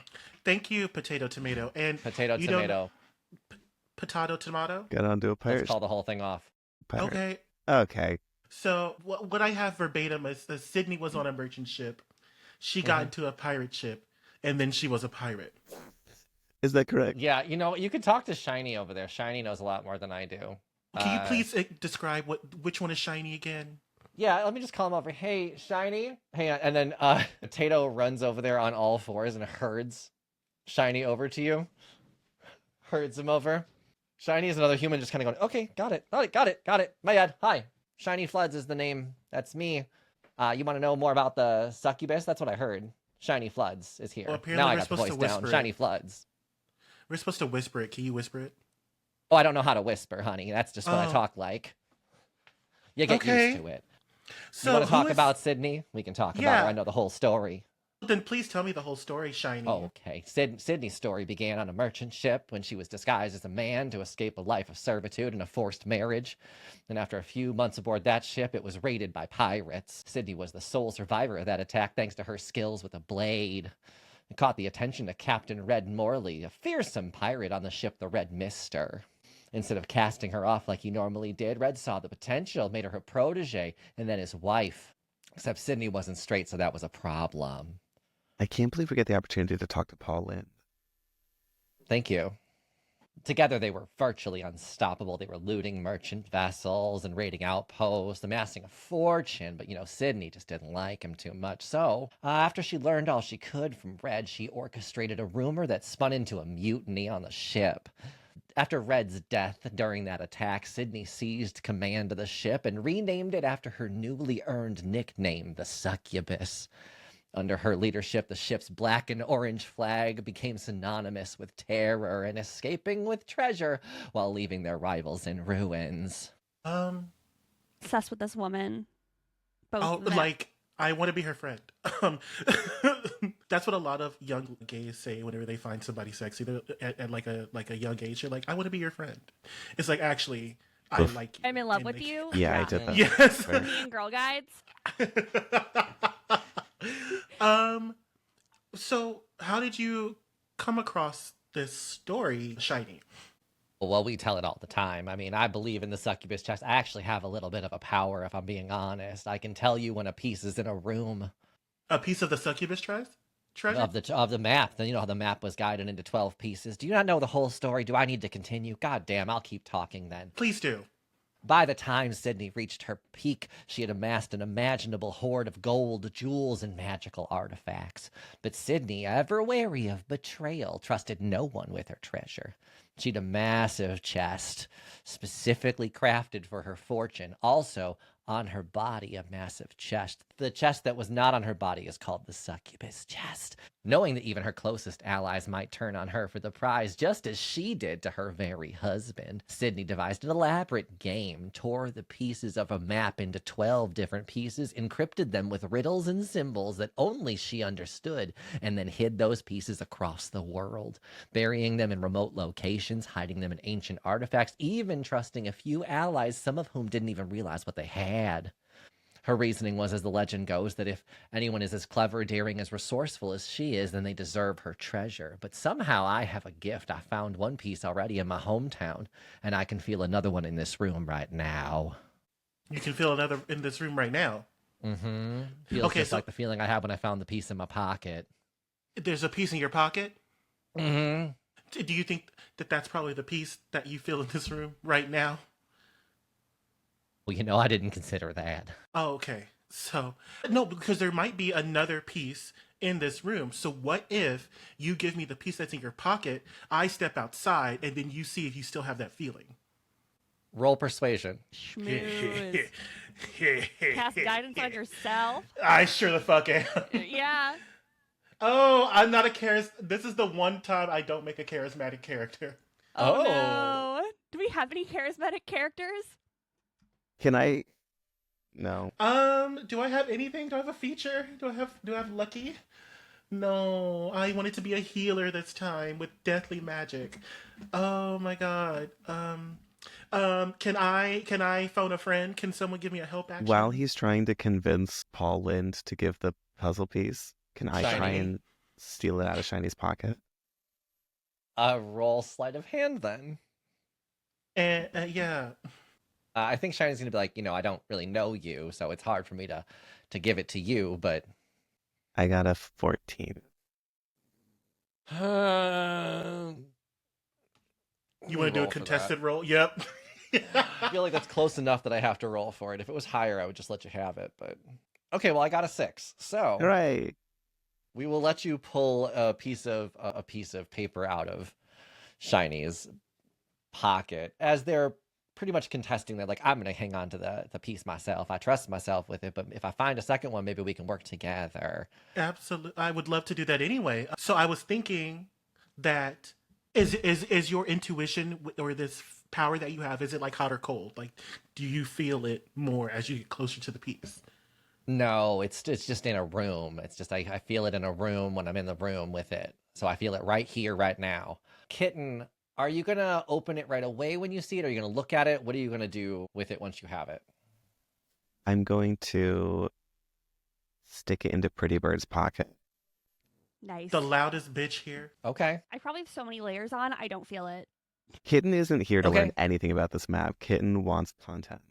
Thank you, Potato Tomato. And
Potato
you don't-
Tomato.
Potato Tomato?
Get onto a
Let's
pirate.
call the whole thing off.
pirate.
Okay.
Okay.
So, what I have verbatim is that Sydney was on a merchant ship. She got into a pirate ship, and then she was a pirate.
Is that correct?
Yeah, you know, you could talk to Shiny over there. Shiny knows a lot more than I do.
Can you please describe which one is shiny again?
Yeah, let me just call him over. Hey, Shiny. Hey, and then Potato runs over there on all fours and herds Shiny over to you. Herds him over. Shiny is another human just kind of going, okay, got it. My bad. Hi. Shiny Floods is the name. That's me. You want to know more about the Succubus? That's what I heard. Shiny Floods is here.
Well, apparently
Now I
we're
got the
supposed
voice
to
down.
whisper it.
Shiny Floods.
We're supposed to whisper it. Can you whisper it?
Oh, I don't know how to whisper, honey. That's just what I
Oh.
talk like. You get
Okay.
used to it.
So
You want to talk
who is-
about Sydney? We can talk about
Yeah.
her. I know the whole story.
Then please tell me the whole story, Shiny.
Oh, okay. Sydney's story began on a merchant ship when she was disguised as a man to escape a life of servitude and a forced marriage. And after a few months aboard that ship, it was raided by pirates. Sydney was the sole survivor of that attack thanks to her skills with a blade. It caught the attention of Captain Red Morley, a fearsome pirate on the ship the Red Mister. Instead of casting her off like he normally did, Red saw the potential, made her protege, and then his wife. Except Sydney wasn't straight, so that was a problem.
I can't believe we get the opportunity to talk to Paul Lynn.
Thank you. Together, they were virtually unstoppable. They were looting merchant vessels and raiding outposts, amassing a fortune. But, you know, Sydney just didn't like him too much. So, after she learned all she could from Red, she orchestrated a rumor that spun into a mutiny on the ship. After Red's death during that attack, Sydney seized command of the ship and renamed it after her newly earned nickname, the Succubus. Under her leadership, the ship's black and orange flag became synonymous with terror and escaping with treasure while leaving their rivals in ruins.
Obsessed with this woman. Both
Oh,
of them.
like I want to be her friend. That's what a lot of young gays say whenever they find somebody sexy. They're at like a young age. You're like, I want to be your friend. It's like actually, I
Oof.
like you.
I'm in love
And,
with
like-
you.
Yeah, I did that.
Yes.
Fair.
Me and Girl Guides.
So how did you come across this story, Shiny?
Well, we tell it all the time. I mean, I believe in the succubus chest. I actually have a little bit of a power, if I'm being honest. I can tell you when a piece is in a room
A piece of the succubus treasure?
of the map. Then you know how the map was guided into 12 pieces. Do you not know the whole story? Do I need to continue? God damn, I'll keep talking then.
Please do.
By the time Sydney reached her peak, she had amassed an imaginable hoard of gold, jewels, and magical artifacts. But Sydney, ever wary of betrayal, trusted no one with her treasure. She'd a massive chest, specifically crafted for her fortune. Also, on her body a massive chest. The chest that was not on her body is called the Succubus chest. Knowing that even her closest allies might turn on her for the prize, just as she did to her very husband, Sydney devised an elaborate game, tore the pieces of a map into 12 different pieces, encrypted them with riddles and symbols that only she understood, and then hid those pieces across the world, burying them in remote locations, hiding them in ancient artifacts, even trusting a few allies, some of whom didn't even realize what they had. Her reasoning was, as the legend goes, that if anyone is as clever, daring, as resourceful as she is, then they deserve her treasure. But somehow I have a gift. I found one piece already in my hometown, and I can feel another one in this room right now.
You can feel another in this room right now.
Mm-hmm. Feels just like the feeling I had when I found the piece in my pocket.
There's a piece in your pocket?
Mm-hmm.
Do you think that that's probably the piece that you feel in this room right now?
Well, I didn't consider that.
Oh, okay. So, no, because there might be another piece in this room. So what if you give me the piece that's in your pocket, I step outside, and then you see if you still have that feeling?
Roll persuasion.
Schmooze. Cast guidance on yourself.
I sure the fuck am.
Yeah.
Oh, I'm not this is the one time I don't make a charismatic character.
Oh, no. Do we have any charismatic characters?
Can I? No.
Do I have anything? Do I have a feature? Do I have lucky? No, I wanted to be a healer this time with deathly magic. Oh my god. Can I phone a friend? Can someone give me a help action?
While he's trying to convince Paul Lind to give the puzzle piece, can I try and steal it out of Shiny's pocket?
Roll sleight of hand then.
Yeah.
I think Shiny's gonna be like, I don't really know you, so it's hard for me to give it to you, but
I got a 14.
You want to do a contested roll? Yep.
I feel like that's close enough that I have to roll for it. If it was higher, I would just let you have it. But okay, well, I got a 6, so
Right.
we will let you pull a piece of paper out of Shiny's pocket as they're pretty much contesting that, like, I'm going to hang on to the piece myself. I trust myself with it, but if I find a second one, maybe we can work together.
Absolutely. I would love to do that anyway. So I was thinking that is your intuition or this power that you have, is it like hot or cold? Like, do you feel it more as you get closer to the piece?
No, it's just in a room. It's just I feel it in a room when I'm in the room with it. So I feel it right here, right now. Kitten, are you going to open it right away when you see it? Or are you going to look at it? What are you going to do with it once you have it?
I'm going to stick it into Prettybird's pocket.
Nice.
The loudest bitch here.
Okay.
I probably have so many layers on, I don't feel it.
Kitten isn't here to
Okay.
learn anything about this map. Kitten wants content.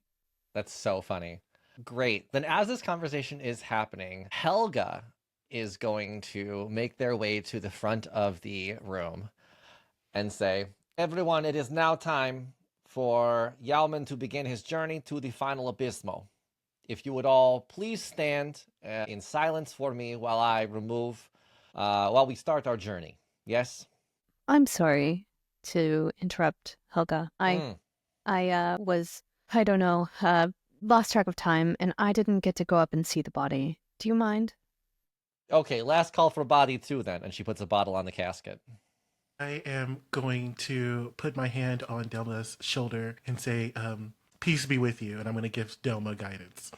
That's so funny. Great. Then as this conversation is happening, Helga is going to make their way to the front of the room and say, everyone, it is now time for Yalman to begin his journey to the final abysmal. If you would all please stand in silence for me while we start our journey. Yes?
I'm sorry to interrupt, Helga. I don't know, lost track of time, and I didn't get to go up and see the body. Do you mind?
Okay, last call for body 2 then. And she puts a bottle on the casket.
I am going to put my hand on Delma's shoulder and say, peace be with you. And I'm going to give Delma guidance.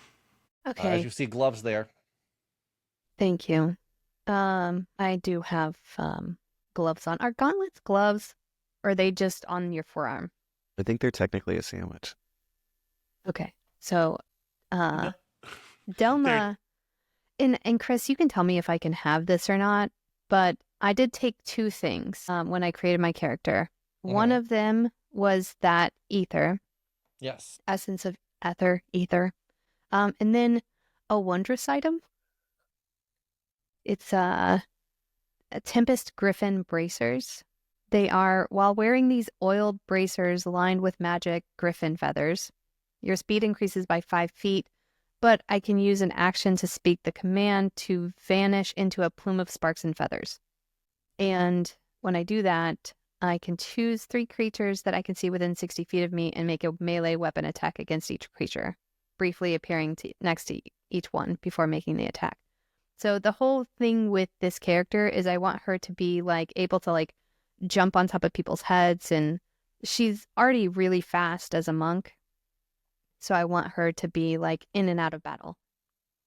Okay.
As you see gloves there.
Thank you. I do have gloves on. Are gauntlets gloves? Or are they just on your forearm?
I think they're technically a sandwich.
Okay. So,
No.
Delma, and Kris, you can tell me if I can have this or not, but I did take 2 things when I created my character. One of them was that ether.
Yes.
Essence of ether. And then a wondrous item. It's a Tempest Griffin bracers. They are, while wearing these oiled bracers lined with magic griffin feathers, your speed increases by 5 feet, but I can use an action to speak the command to vanish into a plume of sparks and feathers. And when I do that, I can choose 3 creatures that I can see within 60 feet of me and make a melee weapon attack against each creature. briefly appearing next to each one before making the attack. So the whole thing with this character is I want her to be like able to like jump on top of people's heads, and she's already really fast as a monk. So I want her to be like in and out of battle.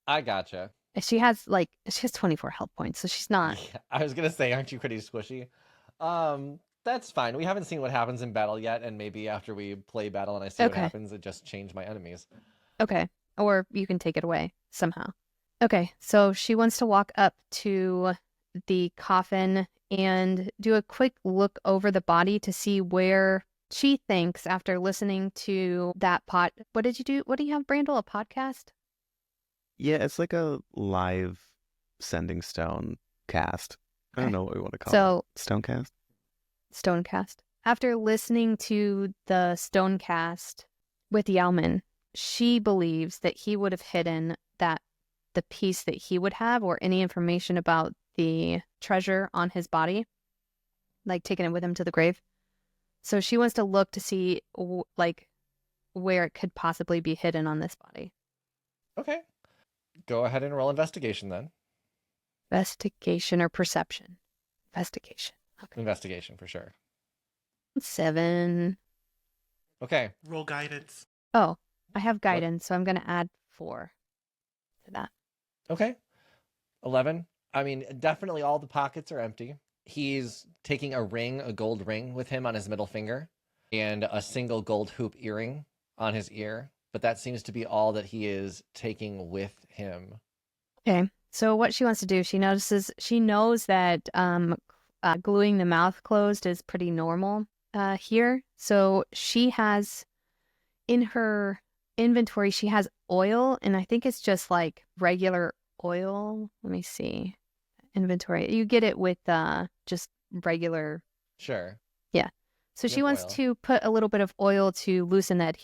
I gotcha.
She has 24 health points, so she's not.
Yeah, I was gonna say, aren't you pretty squishy? That's fine. We haven't seen what happens in battle yet, and maybe after we play battle and I see what
Okay.
happens, it just changed my enemies.
Okay. Or you can take it away somehow. Okay, so she wants to walk up to the coffin and do a quick look over the body to see where she thinks, after listening to that what did you do? What do you have, Randall? A podcast?
Yeah, it's like a live sending stone cast. I don't
Okay.
know what we want to call
So
it. Stonecast?
Stonecast. After listening to the Stonecast with Yalman, she believes that he would have hidden the piece that he would have, or any information about the treasure on his body, like taking it with him to the grave. So she wants to look to see like where it could possibly be hidden on this body.
Okay. Go ahead and roll investigation then.
Investigation or perception? Investigation. Okay.
Investigation for sure.
7.
Okay.
Roll guidance.
Oh, I have guidance, so I'm going to add 4 to that.
Okay. 11. I mean, definitely all the pockets are empty. He's taking a gold ring with him on his middle finger, and a single gold hoop earring on his ear. But that seems to be all that he is taking with him.
Okay. So what she wants to do, she knows that gluing the mouth closed is pretty normal here. So she has in her inventory, she has oil, and I think it's just like regular oil. Let me see. Inventory. You get it with just regular.
Sure.
Yeah. So
You
she
have
wants
oil.
to put a little bit of oil to loosen the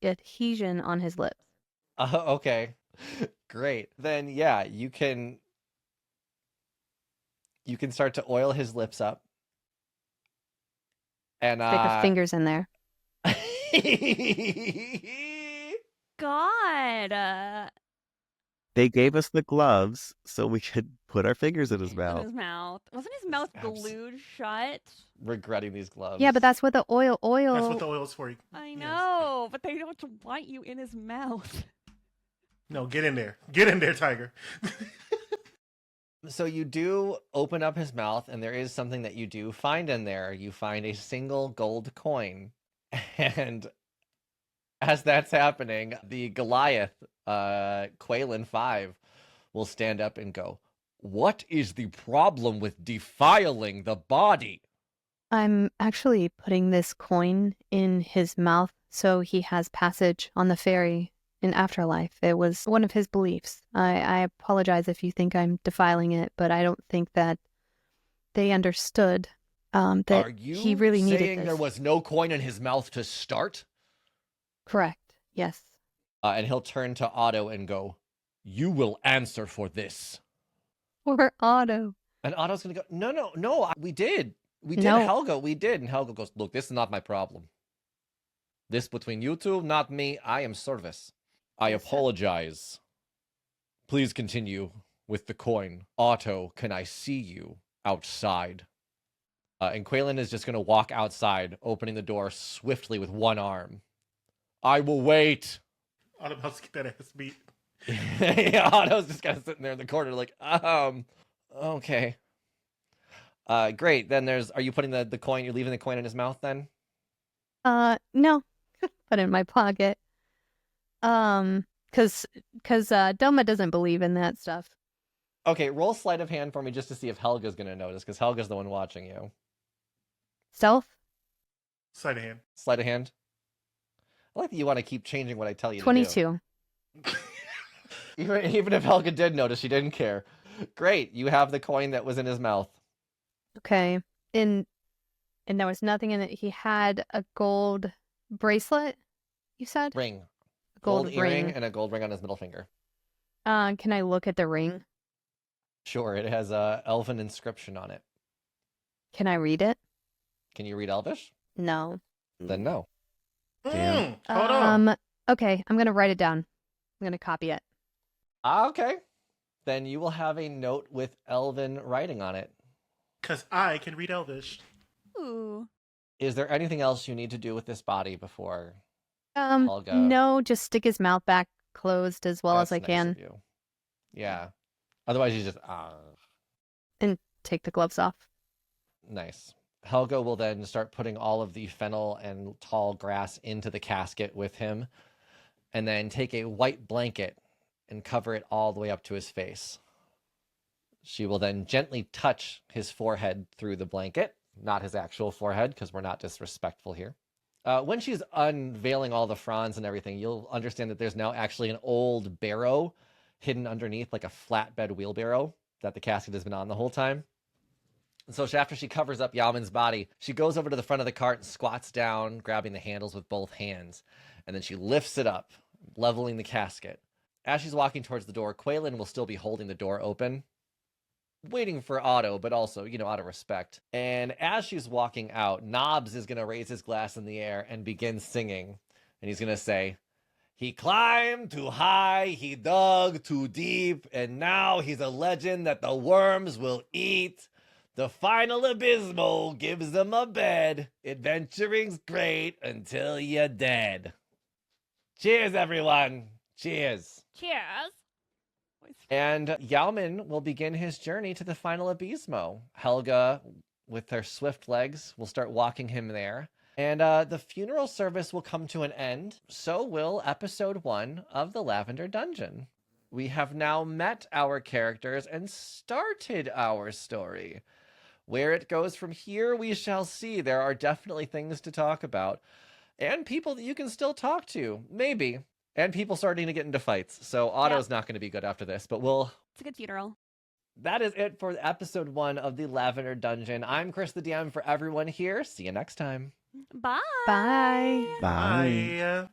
adhesion on his lips.
Okay. Great. Then yeah, you can start to oil his lips up. And
Stick her fingers in there.
God.
They gave us the gloves so we could put our fingers in his
In
mouth.
his mouth. Wasn't his mouth glued shut?
Regretting these gloves.
Yeah, but that's what the oil.
That's what the oil's for.
I
Yes.
know, but they don't want you in his mouth.
No, get in there. Get in there, Tiger.
So you do open up his mouth, and there is something that you do find in there. You find a single gold coin. And as that's happening, the Goliath, Quaylen 5, will stand up and go, "What is the problem with defiling the body?"
I'm actually putting this coin in his mouth so he has passage on the ferry in afterlife. It was one of his beliefs. I apologize if you think I'm defiling it, but I don't think that they understood that
Are you
he really needed
saying
this.
there was no coin in his mouth to start?
Correct. Yes.
And he'll turn to Otto and go, "You will answer for this."
Or Otto.
And Otto's going to go, no, we did. We did,
No.
Helga, we did. And Helga goes, "Look, this is not my problem. This between you two, not me. I am service. I
Yes, sir.
apologize. Please continue with the coin. Otto, can I see you outside?" And Quaylen is just going to walk outside, opening the door swiftly with one arm. "I will wait."
I'm about to get that ass beat.
Yeah, Otto's just kind of sitting there in the corner like, okay. Great. Then are you putting the coin, you're leaving the coin in his mouth then?
No. Put it in my pocket. Because Delma doesn't believe in that stuff.
Okay, roll sleight of hand for me just to see if Helga's going to notice, because Helga's the one watching you.
Stealth?
Sleight of hand.
Sleight of hand. I like that you want to keep changing what I tell you to
22.
do. Even if Helga did notice, she didn't care. Great, you have the coin that was in his mouth.
Okay. And there was nothing in it. He had a gold bracelet, you said?
Ring.
A gold
earring
ring.
and a gold ring on his middle finger.
Can I look at the ring?
Sure, it has a elven inscription on it.
Can I read it?
Can you read Elvish?
No.
Then no.
Damn.
Hold on.
Okay, I'm gonna write it down. I'm going to copy it.
Okay. Then you will have a note with Elven writing on it.
Because I can read Elvish.
Ooh.
Is there anything else you need to do with this body before Helga?
No, just stick his mouth back closed as well as I
That's nice
can
of you. Yeah. Otherwise, you just
and take the gloves off.
Nice. Helga will then start putting all of the fennel and tall grass into the casket with him, and then take a white blanket and cover it all the way up to his face. She will then gently touch his forehead through the blanket, not his actual forehead, because we're not disrespectful here. When she's unveiling all the fronds and everything, you'll understand that there's now actually an old barrow hidden underneath, like a flatbed wheelbarrow that the casket has been on the whole time. And so after she covers up Yalmin's body, she goes over to the front of the cart and squats down, grabbing the handles with both hands. And then she lifts it up, leveling the casket. As she's walking towards the door, Quaylen will still be holding the door open, waiting for Otto, but also, out of respect. And as she's walking out, Nobbs is going to raise his glass in the air and begin singing. And he's going to say, "He climbed too high, he dug too deep, and now he's a legend that the worms will eat. The final abysmal gives them a bed. Adventuring's great until you're dead." Cheers, everyone. Cheers.
Cheers.
And Yalmin will begin his journey to the final abysmo. Helga, with her swift legs, will start walking him there. And the funeral service will come to an end. So will episode 1 of the Lavender Dungeon. We have now met our characters and started our story. Where it goes from here, we shall see. There are definitely things to talk about. And people that you can still talk to. Maybe. And people starting to get into fights. So Otto's not going to be good after this, but
It's a good funeral.
that is it for episode 1 of the Lavender Dungeon. I'm Kris the DM for everyone here. See you next time.
Bye.
Bye.
Bye.
Bye.